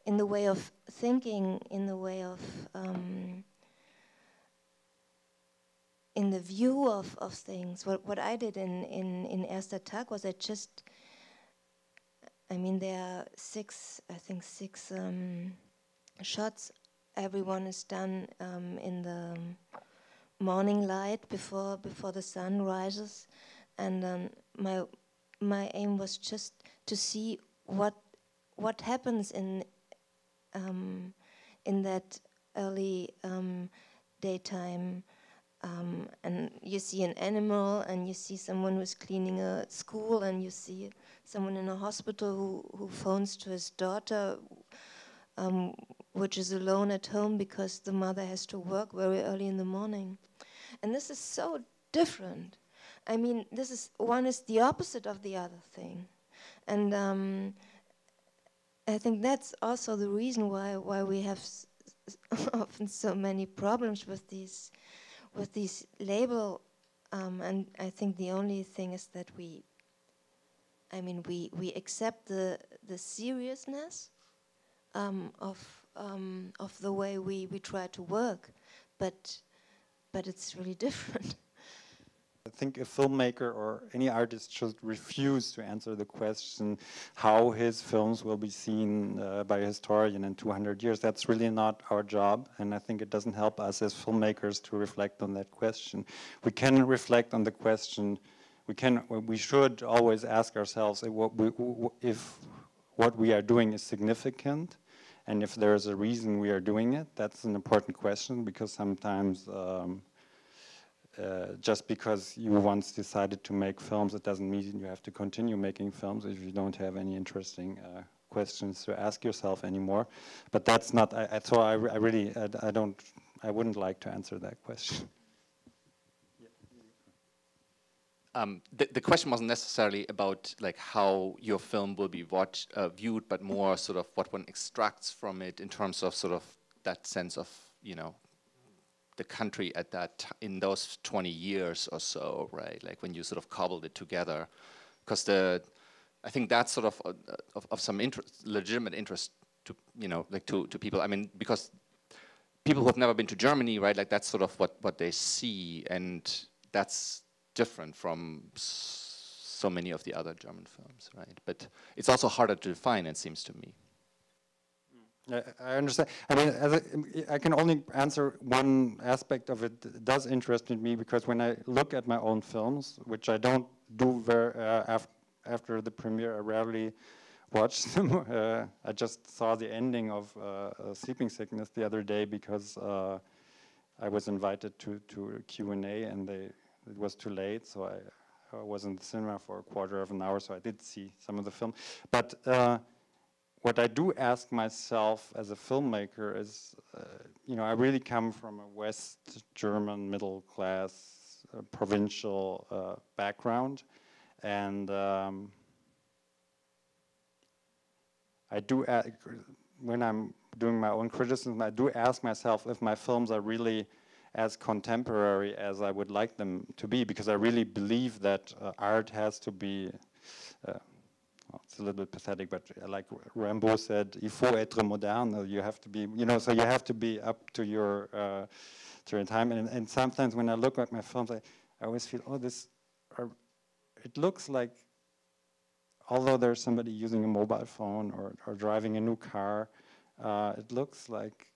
in the way of thinking, in the way of in the view of things. What I did in Erster Tag was I mean, there are six shots. Everyone is done in the morning light before the sun rises, and my aim was just to see what happens in that early daytime. And you see an animal, and you see someone who's cleaning a school, and you see someone in a hospital who phones to his daughter, which is alone at home because the mother has to work very early in the morning. And this is so different. I mean, one is the opposite of the other thing. And I think that's also the reason why we have often so many problems with these label, and I think the only thing is that we accept the seriousness of the way we try to work, but it's really different. I think a filmmaker or any artist should refuse to answer the question how his films will be seen by a historian in 200 years. That's really not our job, and I think it doesn't help us as filmmakers to reflect on that question. We can reflect on the question. We should always ask ourselves if what we are doing is significant, and if there is a reason we are doing it. That's an important question, because sometimes just because you once decided to make films, it doesn't mean you have to continue making films if you don't have any interesting questions to ask yourself anymore. But that's not. I wouldn't like to answer that question. The question wasn't necessarily about like how your film will be viewed, but more sort of what one extracts from it in terms of sort of that sense of, you know, the country at in those 20 years or so, right? Like when you sort of cobbled it together, because I think that's sort of some legitimate interest to, you know, like to people. I mean, because people who have never been to Germany, right? Like that's sort of what they see, and that's different from so many of the other German films, right? But it's also harder to define, it seems to me. I understand. I mean, I can only answer one aspect of it. It does interest me, because when I look at my own films, which I don't do after the premiere, I rarely watch them. I just saw the ending of Sleeping Sickness the other day because I was invited to a Q&A and it was too late, so I was in the cinema for a quarter of an hour, so I did see some of the film. But what I do ask myself as a filmmaker is, you know, I really come from a West German middle class, provincial background, and I do, when I'm doing my own criticism, I do ask myself if my films are really as contemporary as I would like them to be, because I really believe that art has to be, well, it's a little bit pathetic, but like Rimbaud said, il faut être moderne, you have to be, you know, so you have to be up to your time. And sometimes when I look at my films, I always feel, oh, it looks like, although there's somebody using a mobile phone or driving a new car, it looks like,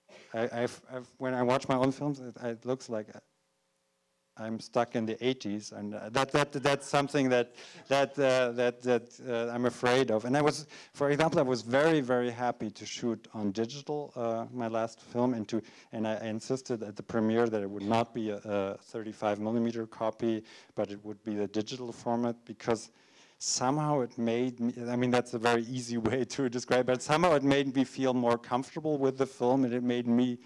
when I watch my own films, it looks like I'm stuck in the 80s, and that's something that I'm afraid of. And for example, I was very, very happy to shoot on digital my last film, and I insisted at the premiere that it would not be a 35mm copy, but it would be the digital format, because somehow it made me, I mean, that's a very easy way to describe it, but somehow it made me feel more comfortable with the film, and it made me,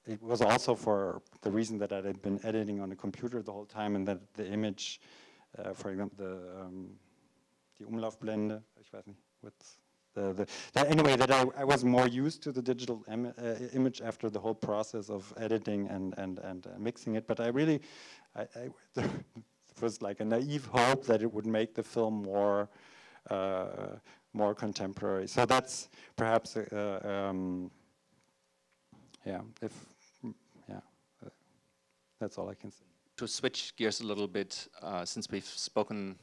it was also for the reason that I had been editing on a computer the whole time, and that the image, for example, the Umlaufblende, ich weiß nicht, what's anyway, that I was more used to the digital image after the whole process of editing and mixing it, but I really, it was like a naive hope that it would make the film more contemporary. So that's perhaps that's all I can say. To switch gears a little bit, since we've spoken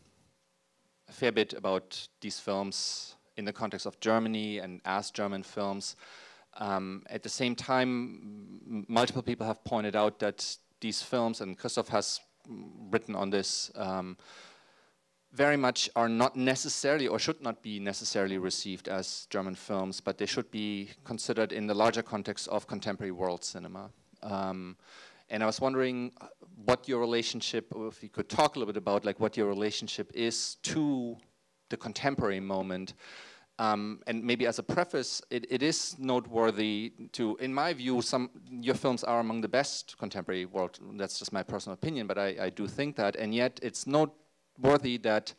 a fair bit about these films in the context of Germany and as German films, at the same time, multiple people have pointed out that these films, and Christoph has written on this, very much are not necessarily or should not be necessarily received as German films, but they should be considered in the larger context of contemporary world cinema. And I was wondering what your relationship, or if you could talk a little bit about like what your relationship is to the contemporary moment. And maybe as a preface, it is noteworthy to, in my view, your films are among the best contemporary world. That's just my personal opinion, but I do think that. And yet it's noteworthy that,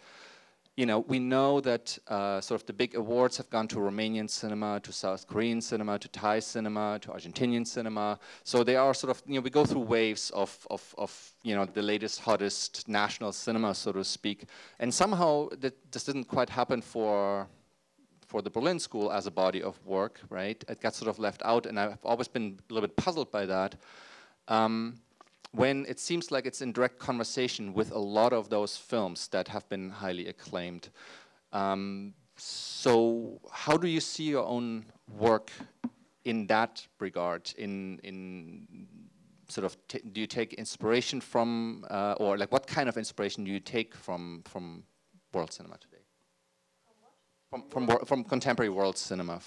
you know, we know that sort of the big awards have gone to Romanian cinema, to South Korean cinema, to Thai cinema, to Argentinian cinema. So they are sort of, you know, we go through waves of you know, the latest, hottest national cinema, so to speak. And somehow this didn't quite happen for the Berlin School as a body of work, right? It got sort of left out, and I've always been a little bit puzzled by that. When it seems like it's in direct conversation with a lot of those films that have been highly acclaimed. So how do you see your own work in that regard? In sort of, do you take inspiration from, or like what kind of inspiration do you take from world cinema today? From contemporary world cinema,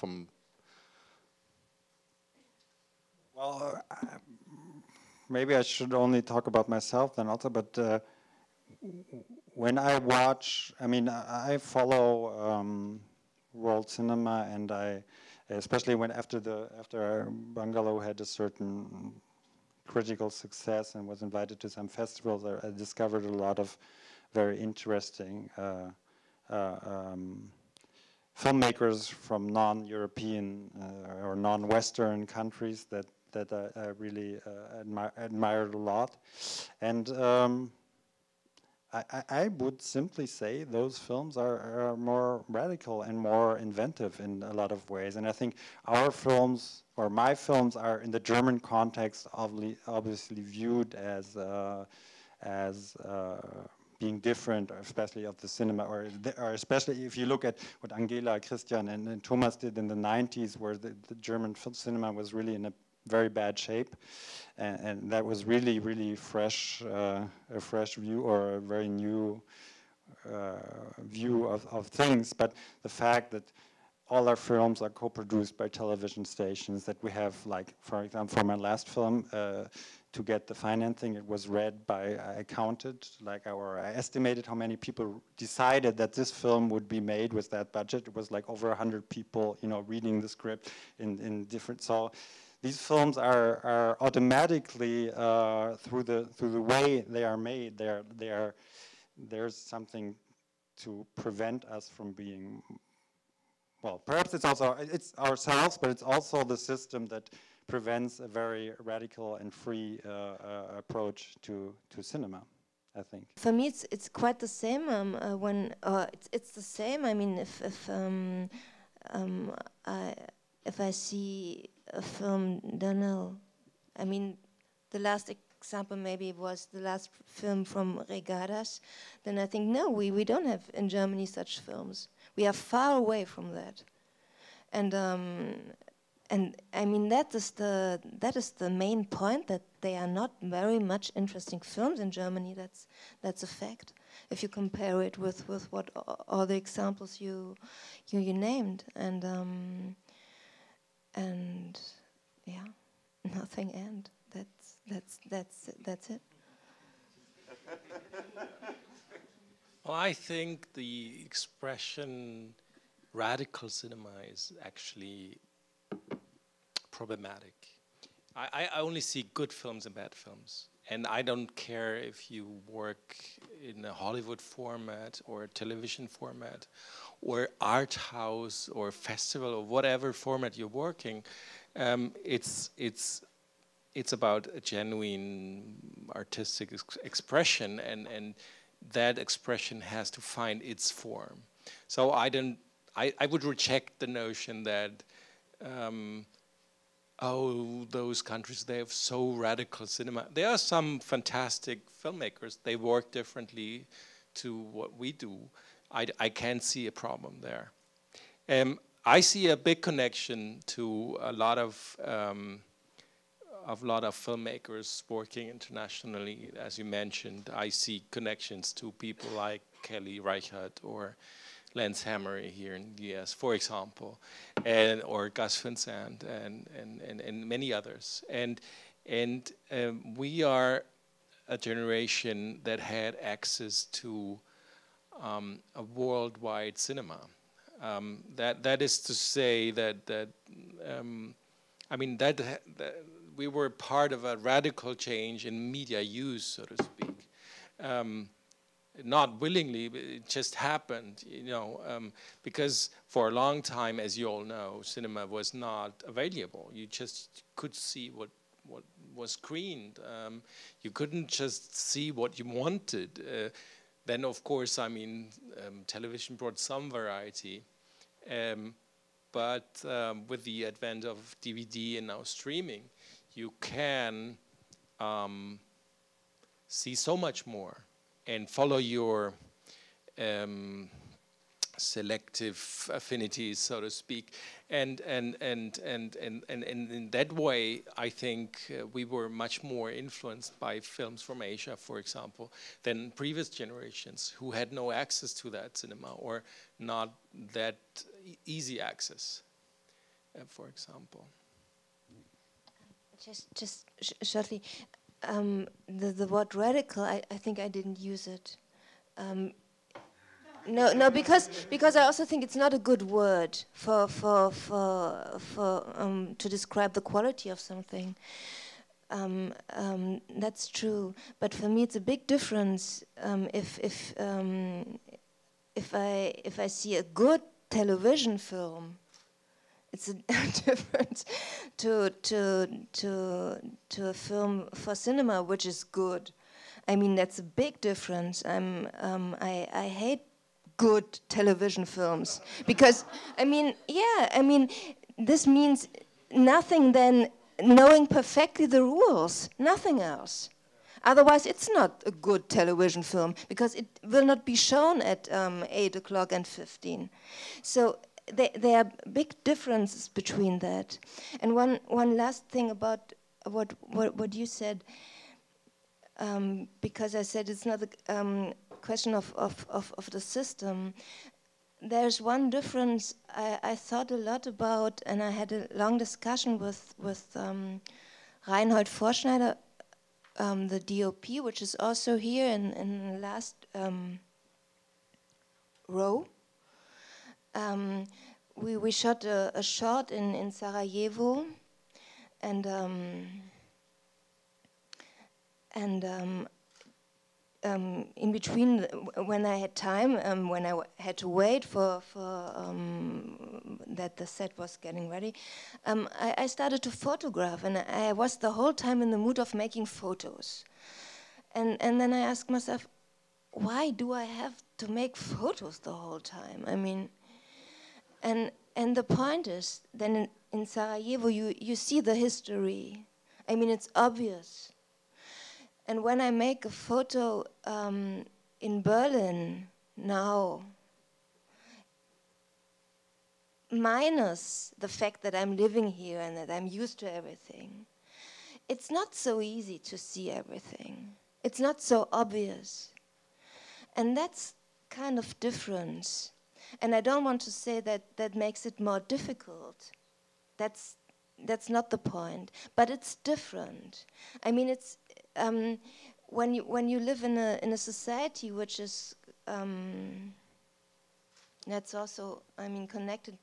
Well, maybe I should only talk about myself then also, but when I watch, I mean, I follow world cinema, and especially when after Bungalow had a certain critical success and was invited to some festivals, I discovered a lot of very interesting filmmakers from non-European or non-Western countries that I really admired a lot. And I would simply say those films are more radical and more inventive in a lot of ways. And I think our films, or my films, are in the German context obviously viewed as being different, especially of the cinema, or especially if you look at what Angela, Christian, and Thomas did in the 90s, where the German film cinema was really in a very bad shape, and that was really, really fresh, a fresh view, or a very new view of things, but the fact that all our films are co-produced by television stations, that we have, like, for example, for my last film, to get the financing, it was read by, I counted, like, I estimated how many people decided that this film would be made with that budget. It was like over 100 people, you know, reading the script in different, so these films are automatically, through the way they are made, there's something to prevent us from being, well, perhaps it's ourselves, but it's also the system that prevents a very radical and free approach to cinema, I think. For me, it's quite the same. It's the same. I mean, if I see a film, don't know. I mean, the last example maybe was the last film from Regadas. Then I think no, we don't have in Germany such films. We are far away from that, and I mean that is the main point, that they are not very much interesting films in Germany. That's a fact. If you compare it with what all the examples you named, and yeah, nothing. And that's it. Well, I think the expression radical cinema is actually problematic. I only see good films and bad films. And I don't care if you work in a Hollywood format or a television format or art house or festival or whatever format you're working. It's about a genuine artistic expression, and that expression has to find its form. So I would reject the notion that those countries, they have so radical cinema. There are some fantastic filmmakers. They work differently to what we do. I can't see a problem there. I see a big connection to a lot of filmmakers working internationally, as you mentioned. I see connections to people like Kelly Reichardt or Lance Hammery here in the US, for example, or Gus Van Sant and many others. And we are a generation that had access to a worldwide cinema. That is to say that I mean that we were part of a radical change in media use, so to speak. Not willingly, but it just happened, you know, because for a long time, as you all know, cinema was not available. You just could see what was screened. You couldn't just see what you wanted. Then, of course, I mean, television brought some variety. But with the advent of DVD and now streaming, you can see so much more and follow your selective affinities, so to speak, and in that way, I think we were much more influenced by films from Asia, for example, than previous generations who had no access to that cinema or not that easy access, for example. Just shortly, the word radical, I think I didn't use it. No, because I also think it's not a good word for to describe the quality of something. That's true, but for me it's a big difference if I see a good television film. It's a difference to a film for cinema, which is good. I mean, that's a big difference. I hate good television films because, I mean, this means nothing than knowing perfectly the rules, nothing else. Otherwise, it's not a good television film because it will not be shown at 8:15. So there are big differences between that. And one last thing about what you said, because I said it's not question of the system. There's one difference I thought a lot about, and I had a long discussion with Reinhold Vorschneider, the DOP, which is also here in the last row. We shot a shot in Sarajevo, and in between, when I had time, when I had to wait for that the set was getting ready, I started to photograph, and I was the whole time in the mood of making photos. And then I asked myself, why do I have to make photos the whole time? I mean, and the point is, then in Sarajevo, you see the history. I mean, it's obvious. And when I make a photo in Berlin now, minus the fact that I'm living here and that I'm used to everything, it's not so easy to see everything. It's not so obvious. And that's kind of difference. And I don't want to say that makes it more difficult. That's not the point. But it's different. I mean, it's when you live in a society which is that's also, I mean, connected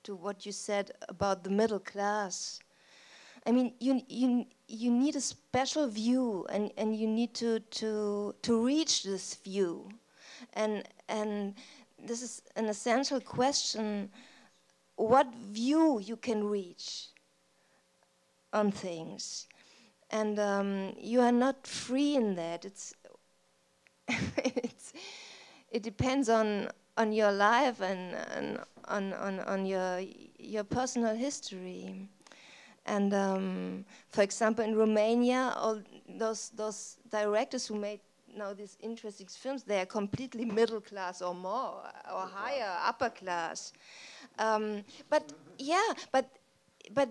to what you said about the middle class. I mean, you need a special view, and you need to reach this view, and this is an essential question: what view you can reach on things. And you are not free in that. It depends on your life and on your personal history. And for example, in Romania, all those directors who made now these interesting films, they are completely middle class or more, or higher, upper class. But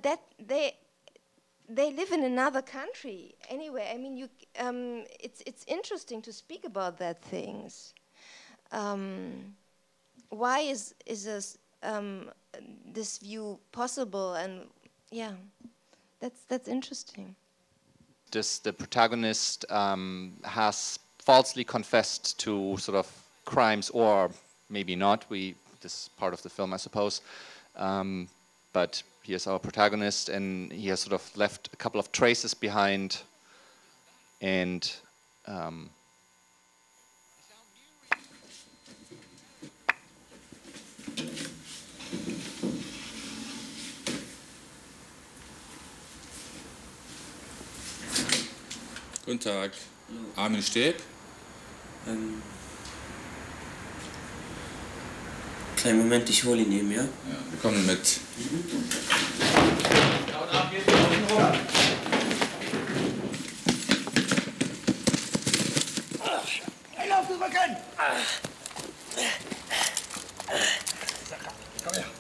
that they live in another country anyway. I mean, it's interesting to speak about that things. Why is this view possible? And yeah, that's interesting. The protagonist has falsely confessed to sort of crimes, or maybe not. This is part of the film, I suppose. But he is our protagonist, and he has sort of left a couple of traces behind. And Guten Tag. Armin Stäb. Kleinen Moment, ich hole ihn eben, ja? Ja, wir kommen mit. Hey, lauf rüber, Ken! Komm her.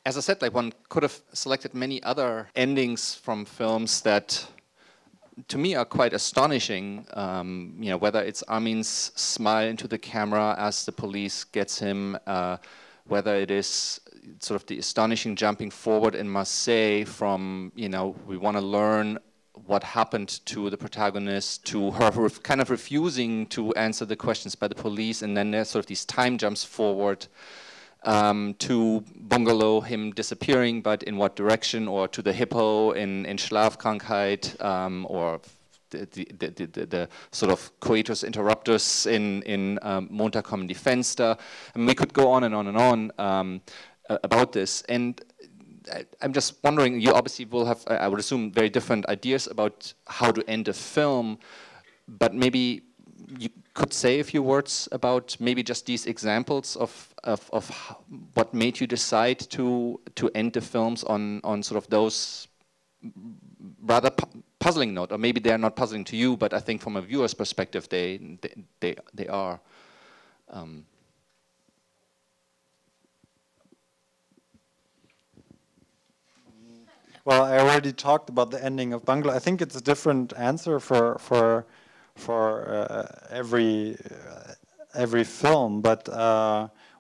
as I said, like, one could have selected many other endings from films that, to me, are quite astonishing. You know, whether it's Armin's smile into the camera as the police gets him, whether it is sort of the astonishing jumping forward in Marseille from, you know, we want to learn what happened to the protagonist, to her kind of refusing to answer the questions by the police, and then there's sort of these time jumps forward. to Bungalow, him disappearing, but in what direction, or to the hippo in Schlafkrankheit, or the sort of coitus interruptus in Montag kommen die Fenster. And we could go on and on and on about this. And I'm just wondering, you obviously will have, I would assume, very different ideas about how to end a film, but maybe you could say a few words about maybe just these examples of what made you decide to end the films on sort of those rather puzzling note, or maybe they are not puzzling to you, but I think from a viewer's perspective they are. Well, I already talked about the ending of Bungalow. I think it's a different answer for every film, but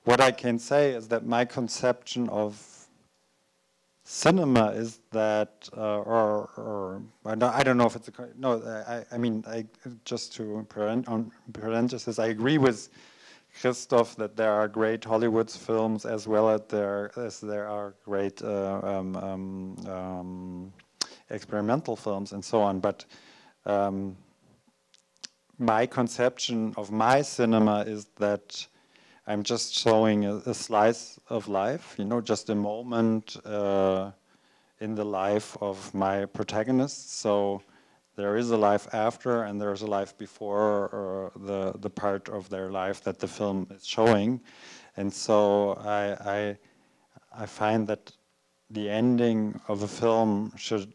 what I can say is that my conception of cinema is that, or I don't know if it's I mean, just to parenthesis, I agree with Christoph that there are great Hollywood films as well as there are great experimental films and so on. But my conception of my cinema is that I'm just showing a slice of life, just a moment in the life of my protagonists. So there is a life after, and there's a life before the part of their life that the film is showing. And so I find that the ending of a film should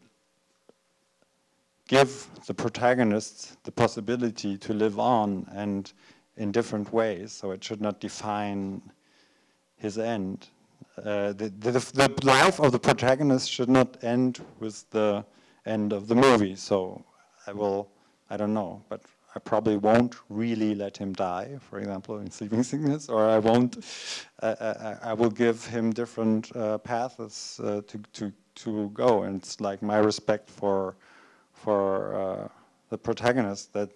give the protagonist the possibility to live on, and in different ways. So it should not define his end. The life of the protagonist should not end with the end of the movie. So I don't know, but I probably won't really let him die, for example, in Sleeping Sickness, or I won't. I will give him different paths to go, and it's like my respect for the protagonist that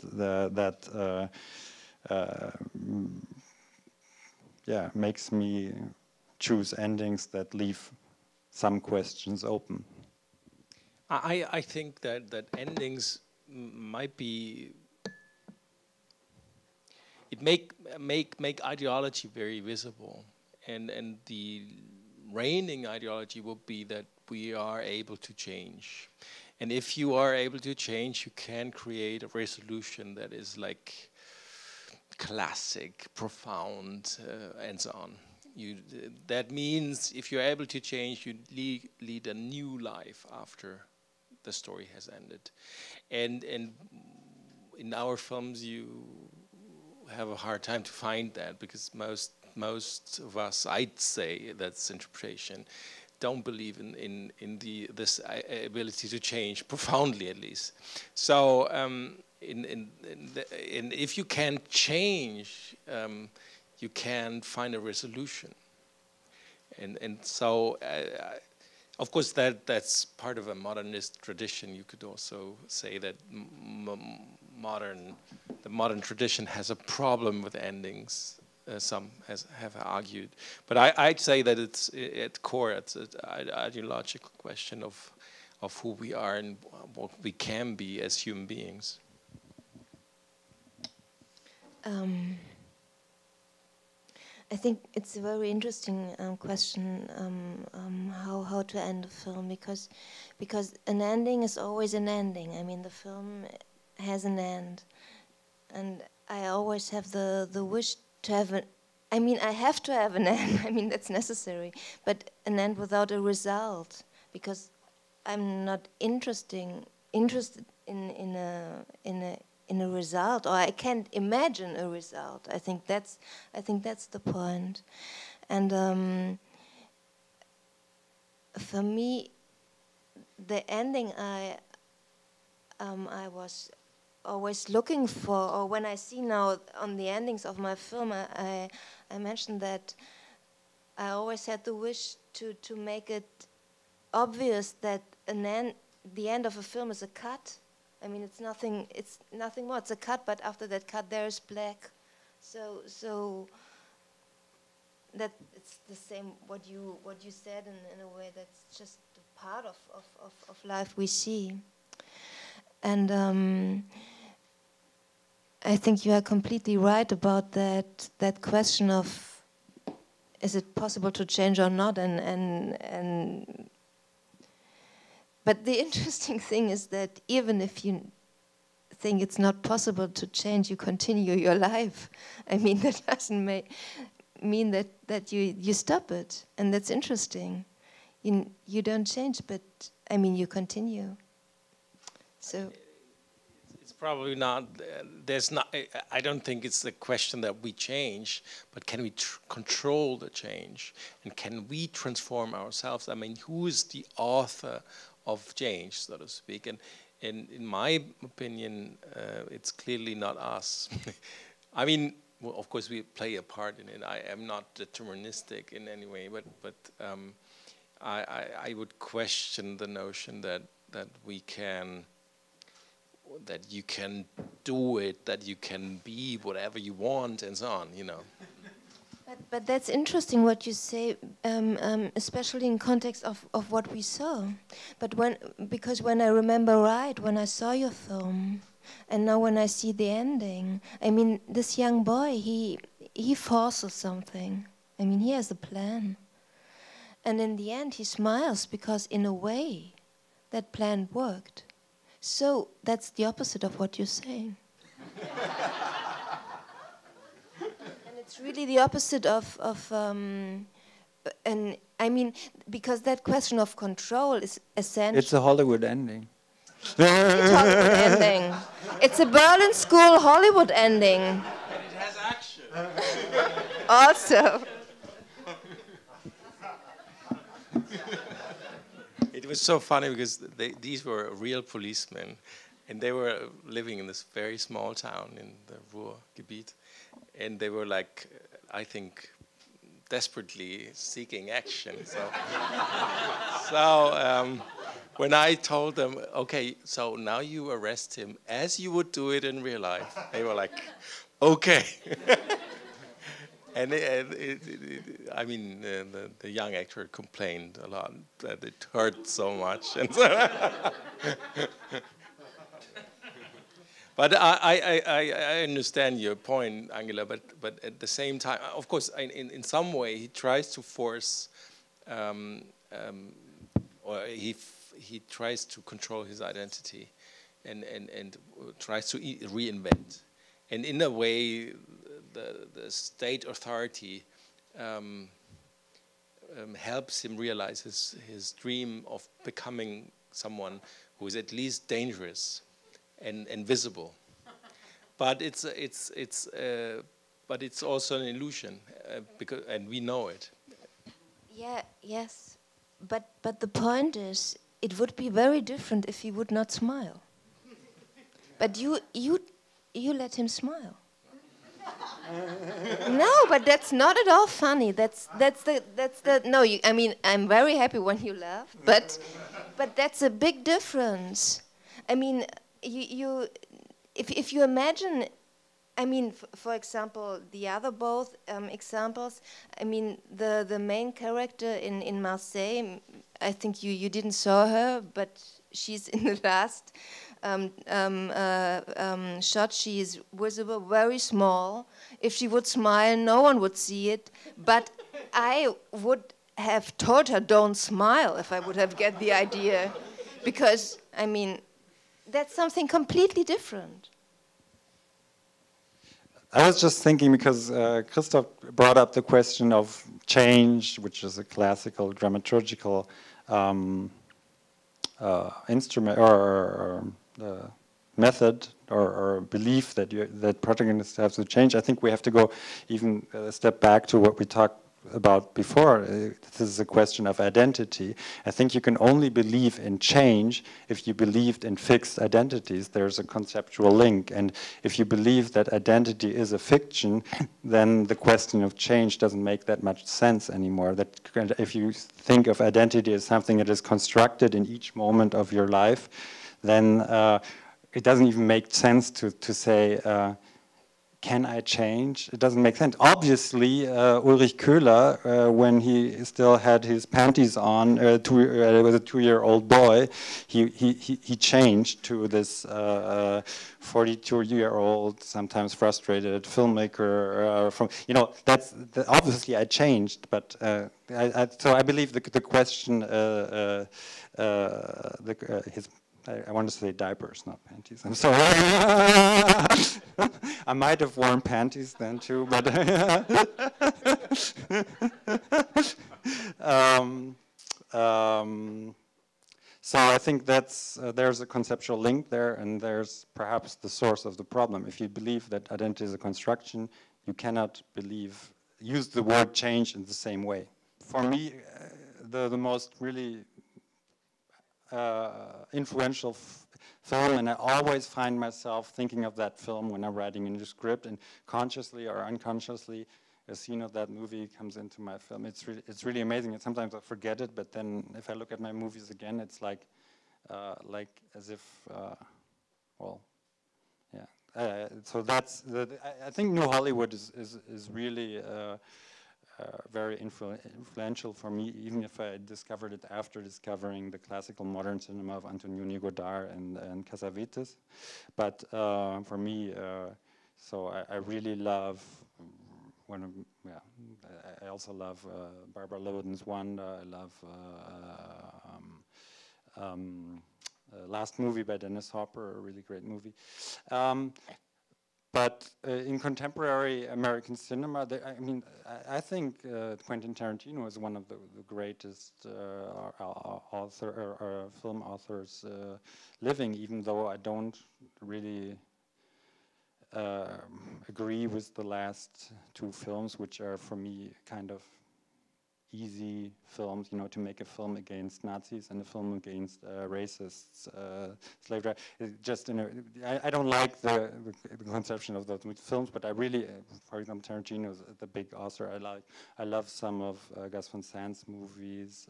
makes me choose endings that leave some questions open. I think that endings might be, it make ideology very visible, and the reigning ideology will be that we are able to change, and if you are able to change, you can create a resolution that is like classic, profound, and so on. That means if you're able to change, you lead a new life after the story has ended. And in our films, you have a hard time to find that, because most of us, I'd say, that's interpretation, don't believe in this ability to change profoundly, at least. So if you can change, you can find a resolution, and so of course that's part of a modernist tradition. You could also say that the modern tradition has a problem with endings. Some have argued, but I'd say that it's at core it's an ideological question of who we are and what we can be as human beings. I think it's a very interesting question, how to end a film, because an ending is always an ending. I mean, the film has an end, and I always have the wish to have I have to have an end. I mean, that's necessary, but an end without a result, because I'm not interested in a result, or I can't imagine a result. I think that's the point. And for me, the ending I was always looking for, or when I see now on the endings of my film, I mentioned that I always had the wish to make it obvious that the end of a film is a cut. I mean, it's nothing more. It's a cut, but after that cut, there is black. So that it's the same what you said in a way that's just a part of life we see. And I think you are completely right about that question of is it possible to change or not, and but the interesting thing is that even if you think it's not possible to change, you continue your life. I mean, that doesn't mean that you stop it, and that's interesting. You don't change, but I mean, you continue. So it's probably not. There's not. I don't think it's the question that we change, but can we control the change, and can we transform ourselves? I mean, who is the author of change, so to speak? And in my opinion, it's clearly not us. I mean, well, of course, we play a part in it. I am not deterministic in any way, but I would question the notion that we can, that you can do it, that you can be whatever you want, and so on. You know. But that's interesting what you say, especially in context of what we saw. But because when I remember right, when I saw your film, and now when I see the ending, I mean, this young boy, he forces something. I mean, he has a plan. And in the end, he smiles because in a way, that plan worked. So that's the opposite of what you're saying. It's really the opposite of and I mean, because that question of control is essential. It's a Hollywood ending. It's a Hollywood ending. It's a Berlin School Hollywood ending. And it has action. Also. It was so funny because these were real policemen, and they were living in this very small town in the Ruhrgebiet. And they were like, I think, desperately seeking action. So, when I told them, okay, so now you arrest him as you would do it in real life, they were like, okay. And I mean, the young actor complained a lot that it hurt so much. And but I understand your point, Angela. But at the same time, of course, in some way, he tries to force, or he tries to control his identity, and tries to reinvent. And in a way, the state authority helps him realize his dream of becoming someone who is at least dangerous and visible, but it's also an illusion, and we know it. Yeah. Yes. But the point is, it would be very different if he would not smile. But you let him smile. No, but that's not at all funny. That's the no. I mean, I'm very happy when you laugh, but that's a big difference. I mean, if you imagine, I mean, for example, the other both examples. I mean, the main character in Marseille. I think you didn't saw her, but she's in the last shot. She is visible, very small. If she would smile, no one would see it. But I would have told her, don't smile, if I would have get the idea. Because, I mean, that's something completely different. I was just thinking, because Christoph brought up the question of change, which is a classical dramaturgical instrument or method or belief that protagonists have to change. I think we have to go even a step back to what we talked about before. This is a question of identity. I think you can only believe in change if you believed in fixed identities. There's a conceptual link, and if you believe that identity is a fiction, then the question of change doesn't make that much sense anymore. That if you think of identity as something that is constructed in each moment of your life, then it doesn't even make sense to say, can I change? It doesn't make sense. Obviously, Ulrich Köhler, when he still had his panties on, was a 2-year-old boy, he changed to this 42-year-old, sometimes frustrated filmmaker. From obviously I changed, but so I believe the question I want to say diapers, not panties. I'm sorry. I might have worn panties then too, but so I think that's there's a conceptual link there, and there's perhaps the source of the problem. If you believe that identity is a construction, you cannot use the word change in the same way. For me, the most really influential film, and I always find myself thinking of that film when I'm writing a new script, and consciously or unconsciously, a scene of that movie comes into my film. It's really amazing. And sometimes I forget it, but then if I look at my movies again, it's like as if, well, yeah. So that's I think New Hollywood is really. Very influential for me, even if I discovered it after discovering the classical modern cinema of Antonioni Godard and Cassavetes. But for me, so I really love I also love Barbara Loden's Wanda. I love Last Movie by Dennis Hopper, a really great movie. But in contemporary American cinema, I think Quentin Tarantino is one of the greatest film authors living, even though I don't really agree with the last 2 films, which are for me kind of easy films, to make a film against Nazis and a film against racists, slave drivers. Just I don't like the conception of those films, but I really, for example, Tarantino is the big author. I love some of Gus Van Sant's movies.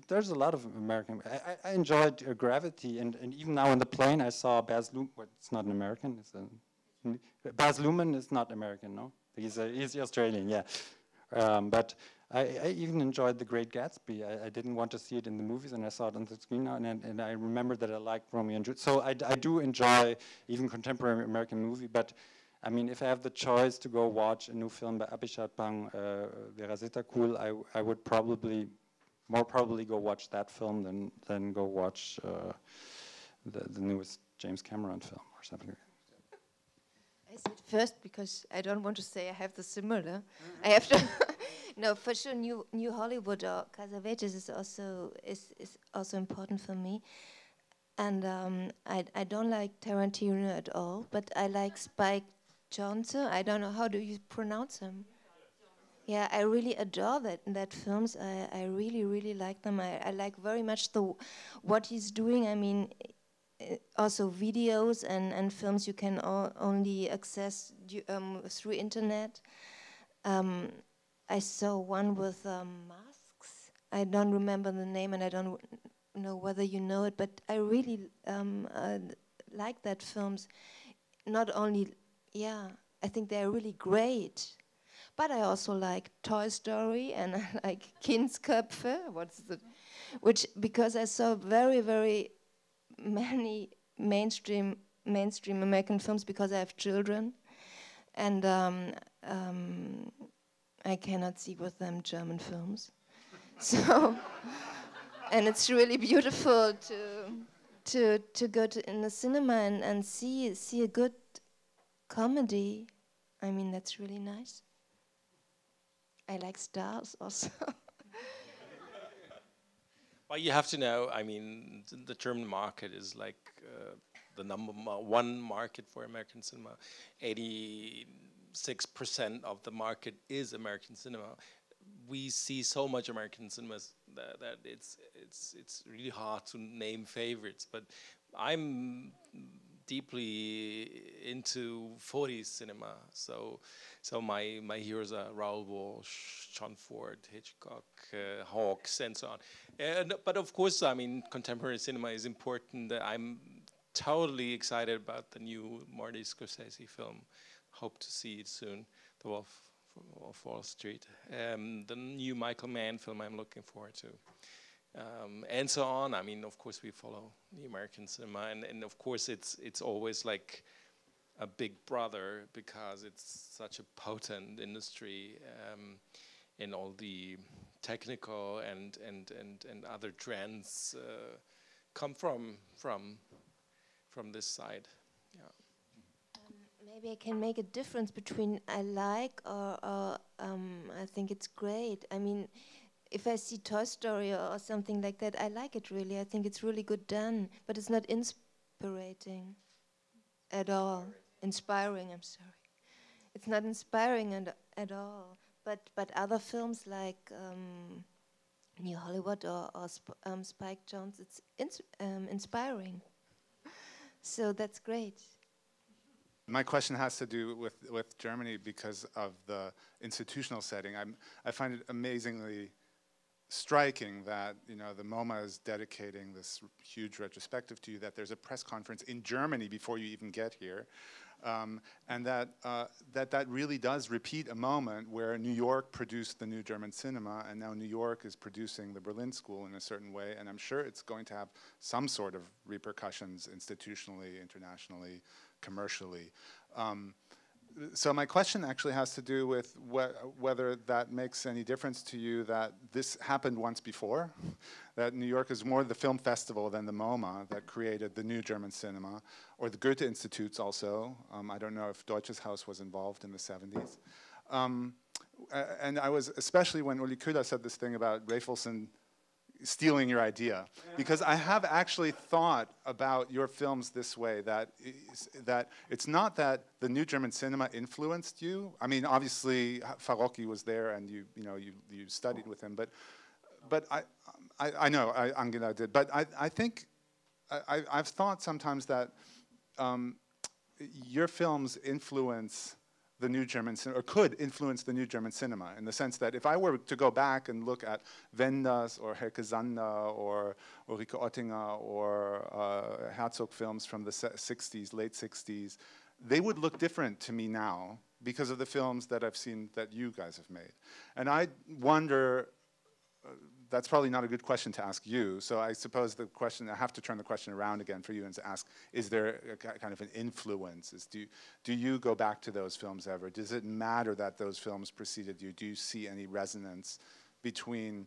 There's a lot of American. I enjoyed Gravity, and even now on the plane I saw Baz Luhrmann. Well, it's not an American. Baz Luhrmann is not American, no? He's Australian, yeah. But I even enjoyed The Great Gatsby. I didn't want to see it in the movies, and I saw it on the screen now, and I remember that I liked Romeo and Juliet. So I do enjoy even contemporary American movie, but I mean, if I have the choice to go watch a new film by Abhishek Bang, Vera Zeta Cool, I would more probably go watch that film than go watch the newest James Cameron film or something. I said first because I don't want to say I have the similar. I have to. No, for sure. New Hollywood or Cassavetes is also important for me. And I don't like Tarantino at all, but I like Spike Jonze. I don't know, how do you pronounce him? Yeah, I really adore that films. I really like them. I like very much what he's doing. I mean, also videos and films you can only access through internet. I saw one with masks. I don't remember the name, and I don't know whether you know it, but I really like that films. Not only, I think they're really great, but I also like Toy Story, and I like Kindsköpfe, which because I saw very, very many mainstream American films because I have children, and I cannot see with them German films. So, and it's really beautiful to go in the cinema and see a good comedy. I mean, that's really nice. I like stars also. Well, you have to know, I mean, the German market is like the number 1 market for American cinema. 86% of the market is American cinema. We see so much American cinemas that it's really hard to name favorites. But I'm deeply into 40s cinema. So my heroes are Raoul Walsh, John Ford, Hitchcock, Hawks, and so on. But of course, I mean, contemporary cinema is important. I'm totally excited about the new Marty Scorsese film, hope to see it soon. The Wolf of Wall Street. The new Michael Mann film I'm looking forward to. And so on. I mean, of course, we follow the American cinema, and of course, it's always like a big brother because it's such a potent industry, and all the technical and other trends come from this side. Yeah. Maybe I can make a difference between I like or I think it's great. I mean, if I see Toy Story or something like that, I like it really. I think it's really good done, but it's not inspiring at all. Inspiring, I'm sorry. It's not inspiring at all. But other films like New Hollywood or Spike Jonze, it's inspiring. So that's great. My question has to do with Germany because of the institutional setting. I find it amazingly striking that the MoMA is dedicating this huge retrospective to you, that there's a press conference in Germany before you even get here, and that really does repeat a moment where New York produced the new German cinema, and now New York is producing the Berlin School in a certain way, and I'm sure it's going to have some sort of repercussions institutionally, internationally, commercially. So my question actually has to do with whether that makes any difference to you that this happened once before, that New York is more the film festival than the MoMA that created the new German cinema, or the Goethe Institutes also. I don't know if Deutsches Haus was involved in the 70s. And I was, especially when Ulrich Köhler said this thing about Rafelson stealing your idea, because I have actually thought about your films this way, that it's not that the new German cinema influenced you. I mean, obviously Farocki was there, and you studied with him, but I know Angela did, but I think I've thought sometimes that your films influence the new German cinema, or could influence the new German cinema, in the sense that if I were to go back and look at Wenders or Helke Sander or Ulrike Oettinger or Herzog films from the 60s, late 60s, they would look different to me now because of the films that I've seen that you guys have made. And I wonder, that's probably not a good question to ask you, so I suppose the question, I have to turn the question around again for you and to ask, is there a kind of an influence? Do you go back to those films ever? Does it matter that those films preceded you? Do you see any resonance between,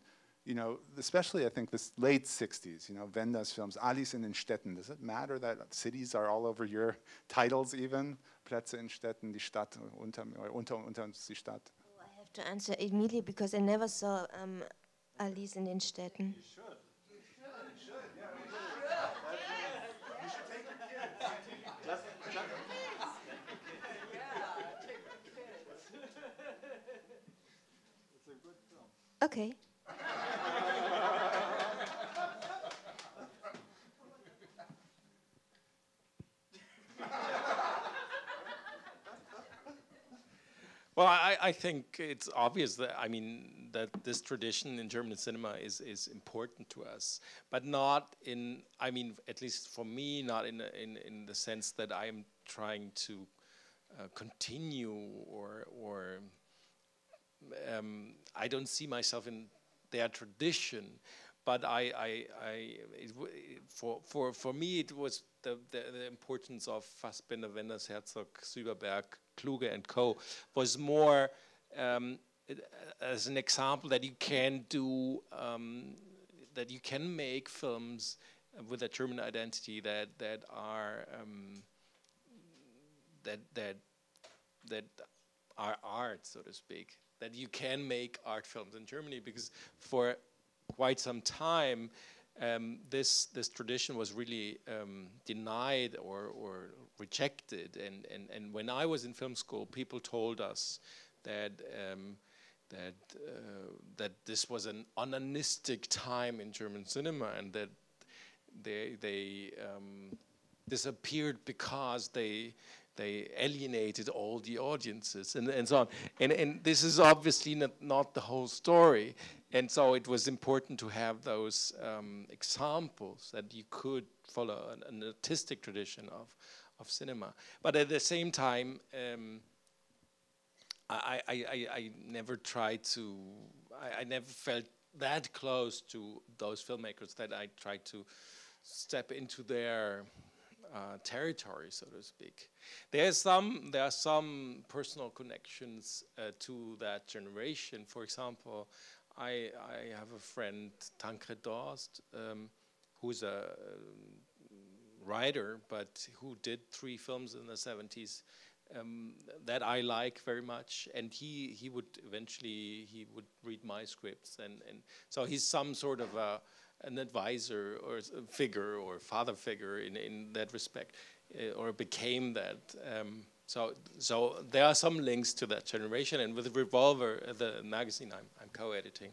especially I think this late 60s, Wenders films, Alice in den Städten, does it matter that cities are all over your titles even? Plätze in Städten, die Stadt, unter uns die Stadt. Oh, I have to answer immediately because I never saw Alice in den Städten. You should. You should. Yeah, you should take the kids. Just take the kids. It's a good film. Okay. Well, I think it's obvious that, that this tradition in German cinema is important to us, but not in, at least for me, not in the sense that I'm trying to continue or I don't see myself in their tradition, but for me it was the importance of Fassbinder, Wenders, Herzog, Süberberg, Kluge and Co. was more as an example that you can do, that you can make films with a German identity that are art, so to speak. That you can make art films in Germany, because for quite some time this tradition was really denied or rejected, and when I was in film school, people told us that that this was an onanistic time in German cinema, and that they disappeared because they alienated all the audiences and so on. And this is obviously not the whole story. And so it was important to have those examples that you could follow an artistic tradition of cinema. But at the same time, I never tried to. I never felt that close to those filmmakers that I tried to step into their territory, so to speak. There are some personal connections to that generation. For example, I have a friend, Tancred Dorst, who's a writer, but who did 3 films in the 70s that I like very much, and he would eventually read my scripts, and so he's some sort of an advisor or a figure or father figure in that respect, or became that. So there are some links to that generation, and with Revolver, the magazine I'm co-editing,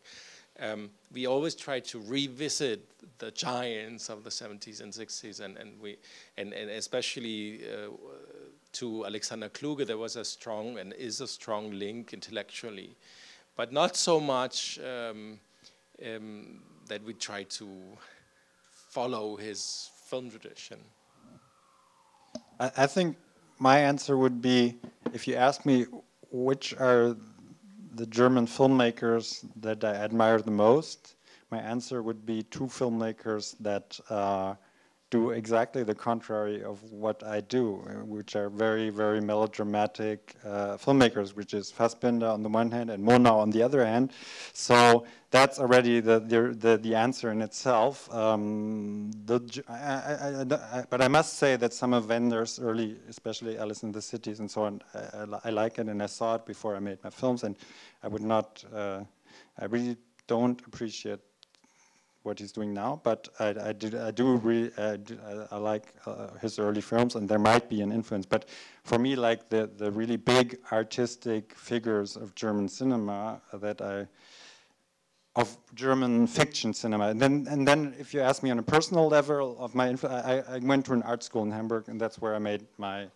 we always try to revisit the giants of the 70s and 60s, and especially to Alexander Kluge, there was a strong and is a strong link intellectually, but not so much that we try to follow his film tradition. I think my answer would be, if you ask me which are the German filmmakers that I admire the most, my answer would be 2 filmmakers that do exactly the contrary of what I do, which are very, very melodramatic filmmakers, which is Fassbinder on the one hand and Murnau on the other hand. So that's already the answer in itself. But I must say that some of Wender's early, especially Alice in the Cities and so on, I like it, and I saw it before I made my films, and I would not, I really don't appreciate what he's doing now, but I like his early films, and there might be an influence. But for me, like the really big artistic figures of German cinema of German fiction cinema, and then if you ask me on a personal level of my I went to an art school in Hamburg, and that's where I made my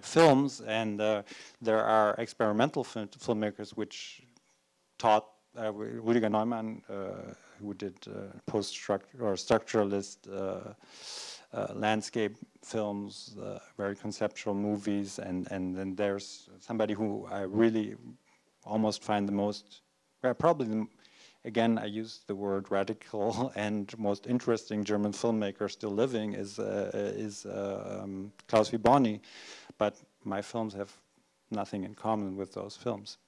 films, and there are experimental filmmakers which taught Rüdiger Neumann, who did structuralist landscape films, very conceptual movies, and then there's somebody who I really almost find the most, probably, again, I use the word radical and most interesting German filmmaker still living is Klaus Wibony, but my films have nothing in common with those films.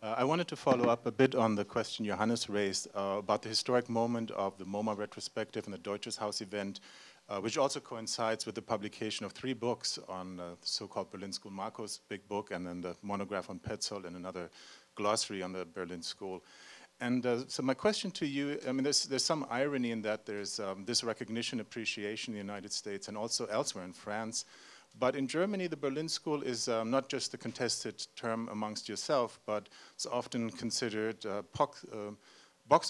I wanted to follow up a bit on the question Johannes raised about the historic moment of the MoMA retrospective and the Deutsches Haus event, which also coincides with the publication of 3 books on the so-called Berlin School Marcos big book, and then the monograph on Petzold and another glossary on the Berlin School. And so my question to you, I mean, there's some irony in that there's this recognition, appreciation in the United States and also elsewhere in France. But in Germany, the Berlin School is not just a contested term amongst yourself, but it's often considered box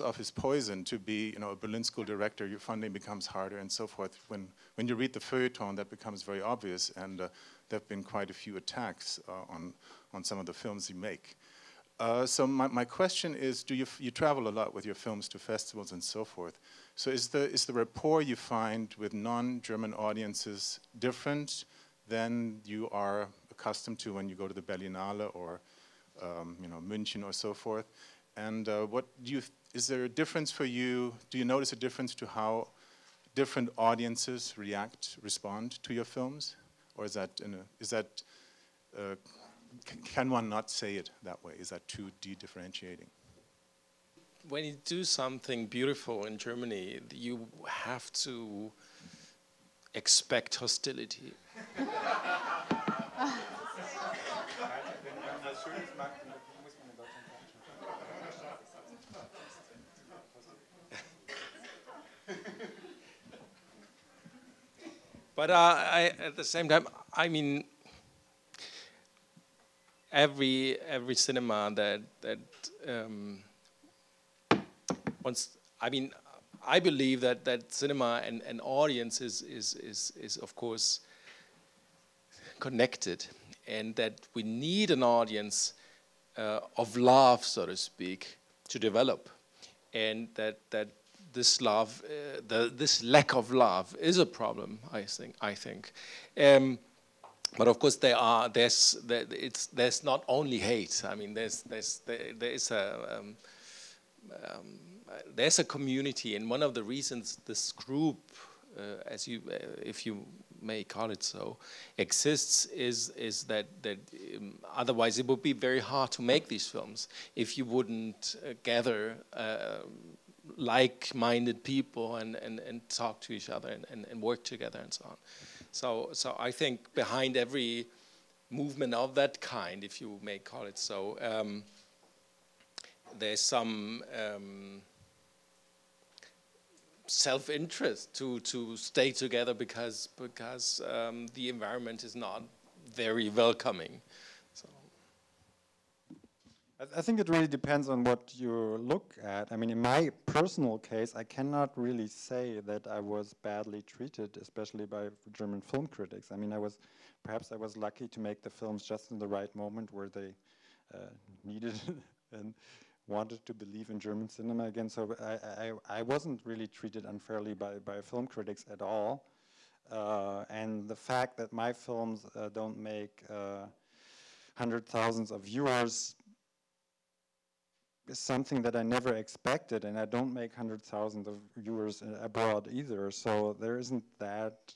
office poison to be, a Berlin School director. Your funding becomes harder and so forth. When you read the feuilleton, that becomes very obvious, and there have been quite a few attacks on some of the films you make. So my question is, you travel a lot with your films to festivals and so forth. So is the rapport you find with non-German audiences different than you are accustomed to when you go to the Berlinale or München or so forth? And is there a difference for you? Do you notice a difference to how different audiences respond to your films, or can one not say it that way? Is that too de-differentiating? When you do something beautiful in Germany, you have to expect hostility. But at the same time, I mean, every cinema that wants, I mean, I believe that cinema and audience is of course connected, and that we need an audience of love, so to speak, to develop, and that this love, this lack of love, is a problem. I think. But of course, there's not only hate. I mean, there's a community, and one of the reasons this group, if you may call it so, exists is that otherwise it would be very hard to make these films if you wouldn't gather like-minded people and talk to each other and work together and so on. So I think behind every movement of that kind, if you may call it so, there's some self-interest to stay together because the environment is not very welcoming. So. I think it really depends on what you look at. I mean, in my personal case, I cannot really say that I was badly treated, especially by German film critics. I mean, perhaps I was lucky to make the films just in the right moment where they needed and wanted to believe in German cinema again. So I wasn't really treated unfairly by film critics at all. And the fact that my films don't make hundred thousands of viewers is something that I never expected, and I don't make 100,000 of viewers abroad either. So there isn't that.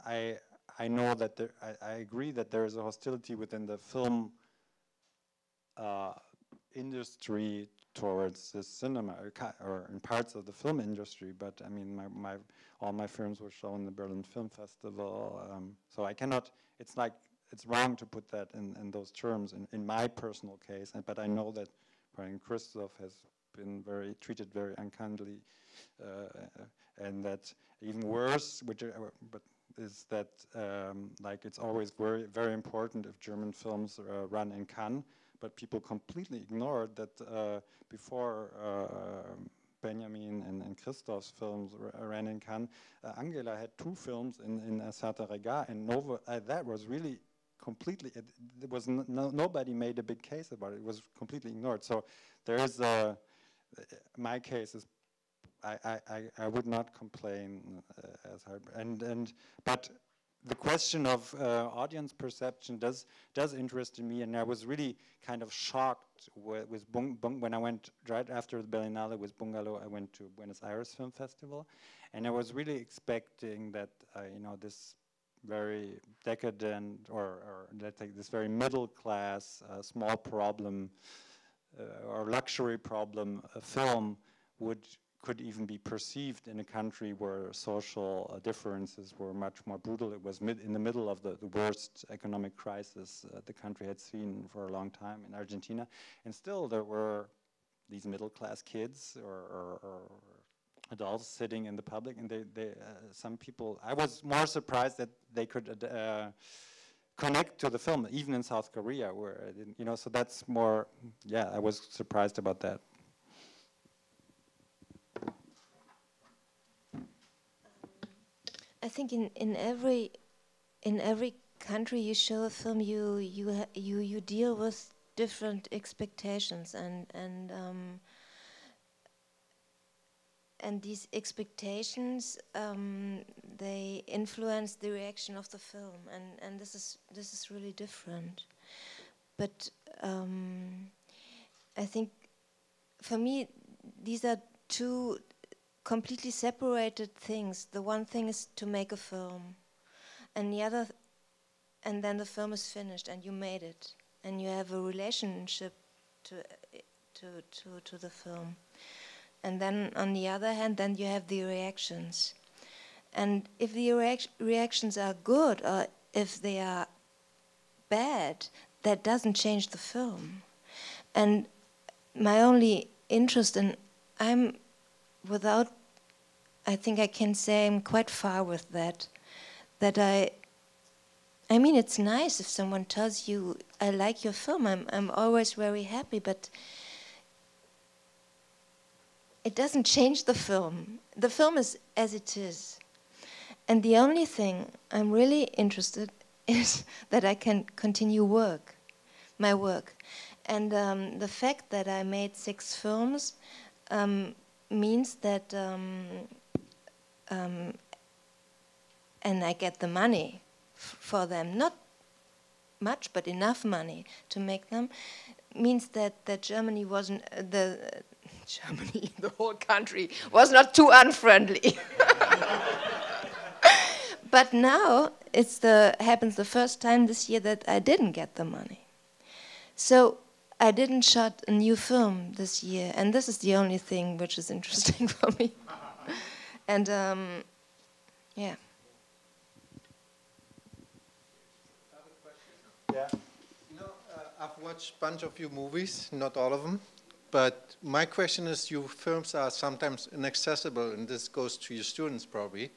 I know that I agree that there is a hostility within the film industry towards the cinema, or in parts of the film industry. But I mean, all my films were shown in the Berlin Film Festival. So I cannot. It's like it's wrong to put that in those terms in my personal case. But I know that Christoph has been treated very unkindly, and that even worse, is that like it's always very important if German films run in Cannes, but people completely ignored that before Benjamin and Christoph's films ran in Cannes, Angela had 2 films in Certain Regard, and that was really completely, there was nobody made a big case about it. It was completely ignored. So there is my case is, I would not complain as hard. But the question of audience perception does interest me, and I was really kind of shocked with when I went right after the Berlinale with Bungalow. I went to Buenos Aires Film Festival, and I was really expecting that this very decadent or let's say this very middle class small problem or luxury problem film could even be perceived in a country where social differences were much more brutal. It was in the middle of the worst economic crisis the country had seen for a long time in Argentina, and still there were these middle class kids or adults sitting in the public, and some people, I was more surprised that they could connect to the film, even in South Korea, where I didn't, so that's more, I was surprised about that. I think in every country you show a film, you deal with different expectations, and these expectations they influence the reaction of the film, and this is really different. But I think for me these are 2 completely separated things. The one thing is to make a film, and then the film is finished and you made it, and you have a relationship to the film. And then on the other hand, then you have the reactions. And if the reactions are good or if they are bad, that doesn't change the film. And my only interest I think I can say I'm quite far with that I mean, it's nice if someone tells you, I like your film, I'm always very happy, but it doesn't change the film. The film is as it is. And the only thing I'm really interested is that I can continue my work. And the fact that I made 6 films means that, and I get the money for them. Not much, but enough money to make them, means that Germany wasn't Germany, the whole country, was not too unfriendly. But now happens the first time this year that I didn't get the money. So I didn't shot a new film this year, and this is the only thing which is interesting for me. And yeah. Yeah. I've watched a bunch of your movies, not all of them. But my question is, your films are sometimes inaccessible, and this goes to your students probably,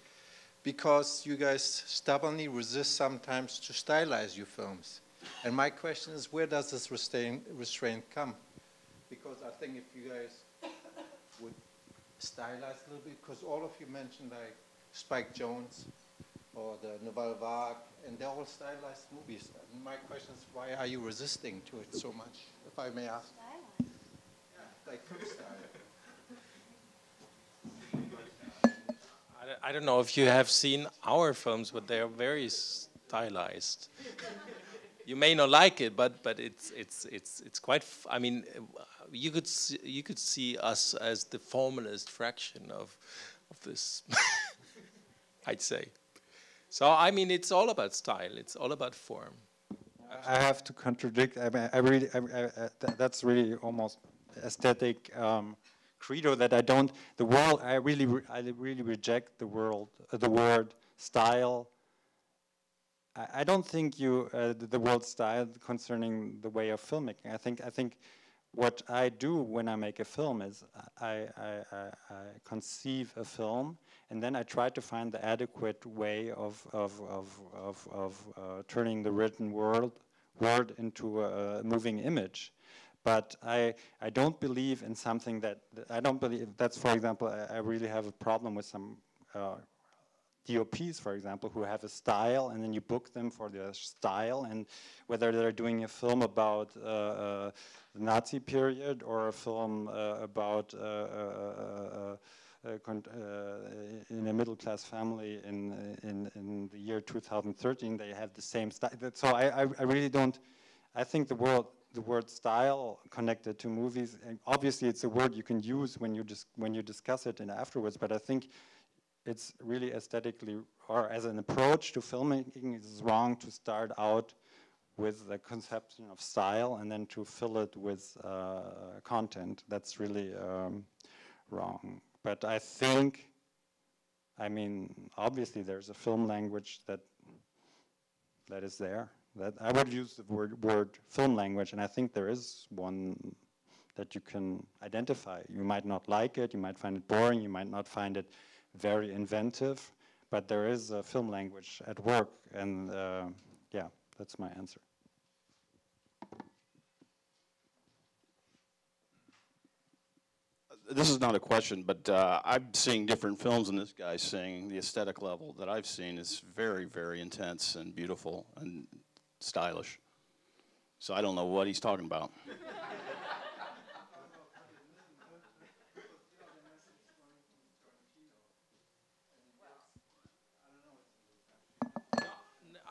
because you guys stubbornly resist sometimes to stylize your films. And my question is, where does this restraint come? Because I think if you guys would stylize a little bit, because all of you mentioned like Spike Jonze or the Nouvelle Vague, and they're all stylized movies. And my question is, why are you resisting to it so much, if I may ask? Like film style. I don't know if you have seen our films, but they are very stylized. You may not like it, but it's quite. I mean, you could see us as the formalist fraction of this. I'd say. So I mean, it's all about style. It's all about form. I have to contradict. I mean, that's really almost aesthetic credo that I don't. The world. I really reject the word style. I don't think the word style concerning the way of filmmaking. I think what I do when I make a film is I conceive a film, and then I try to find the adequate way of turning the written word into a moving image. But I don't believe in something that I don't believe. That's, for example, I really have a problem with some DOPs, for example, who have a style, and then you book them for their style, and whether they're doing a film about the Nazi period or a film about in a middle-class family in the year 2013, they have the same style. So I really don't. I think the word style connected to movies, and obviously it's a word you can use when you discuss it and afterwards. But I think it's really aesthetically, or as an approach to filmmaking, it's wrong to start out with the conception of style and then to fill it with content. That's really wrong. But I think, I mean, obviously there's a film language that is there. That I would use the word film language, and I think there is one that you can identify. You might not like it, you might find it boring, you might not find it very inventive, but there is a film language at work, and yeah, that's my answer. This is not a question, but I'm seeing different films than this guy's seeing. The aesthetic level that I've seen is very, very intense and beautiful and stylish. So I don't know what he's talking about.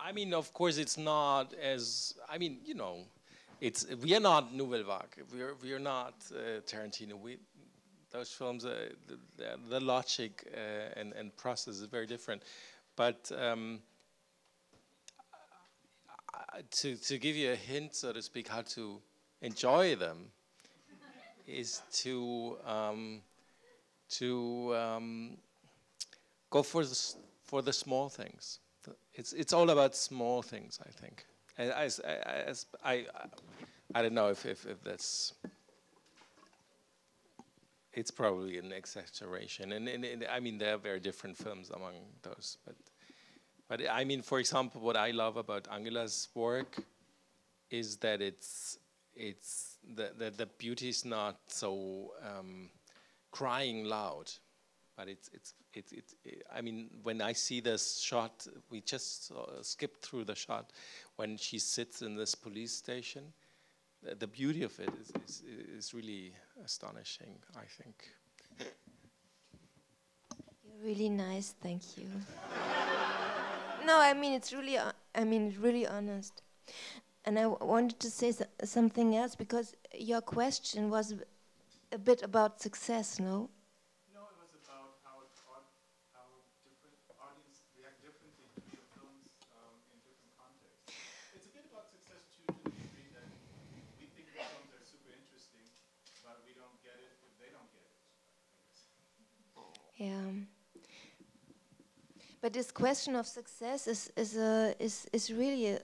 I mean, of course, it's not as. I mean, you know, we are not Nouvelle Vague. We are not Tarantino. Those films, the logic and process is very different. But to give you a hint, so to speak, how to enjoy them, is to go for the small things. It's all about small things, I think. I don't know if that's. It's probably an exaggeration, and I mean there are very different films among those, but I mean, for example, what I love about Angela's work is that the beauty is not so crying loud, but I mean, when I see this shot, we just skipped through the shot when she sits in this police station. The beauty of it is really astonishing, I think. You're really nice, thank you. No, I mean it's really. I mean really honest. And I wanted to say something else because your question was a bit about success, no? No, it was about how different audience react differently to your films in different contexts. It's a bit about success too, to the degree that we think the films are super interesting, but we don't get it if they don't get it, I guess. Yeah. But this question of success is really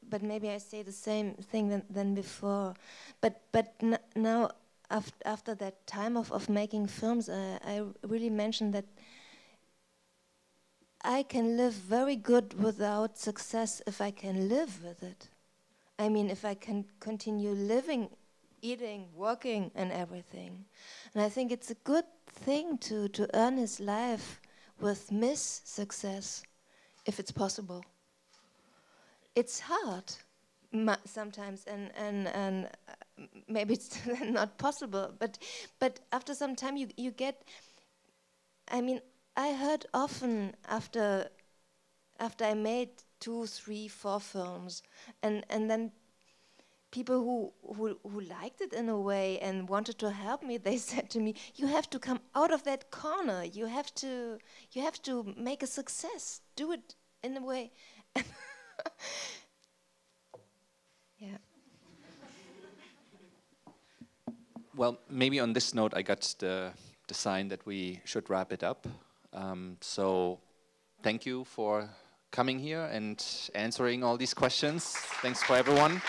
but maybe I say the same thing than before. But now after that time of making films, I really mentioned that I can live very good without success if I can live with it. I mean, if I can continue living, eating, working, and everything. And I think it's a good thing to earn his life with success, if it's possible. It's hard sometimes, and maybe it's not possible. But after some time, you get. I mean, I heard often after I made 2, 3, 4 films, and then people who liked it in a way and wanted to help me, they said to me, "You have to come out of that corner. You have to make a success. Do it in a way." Yeah. Well, maybe on this note, I got the sign that we should wrap it up. So thank you for coming here and answering all these questions. Thanks for everyone.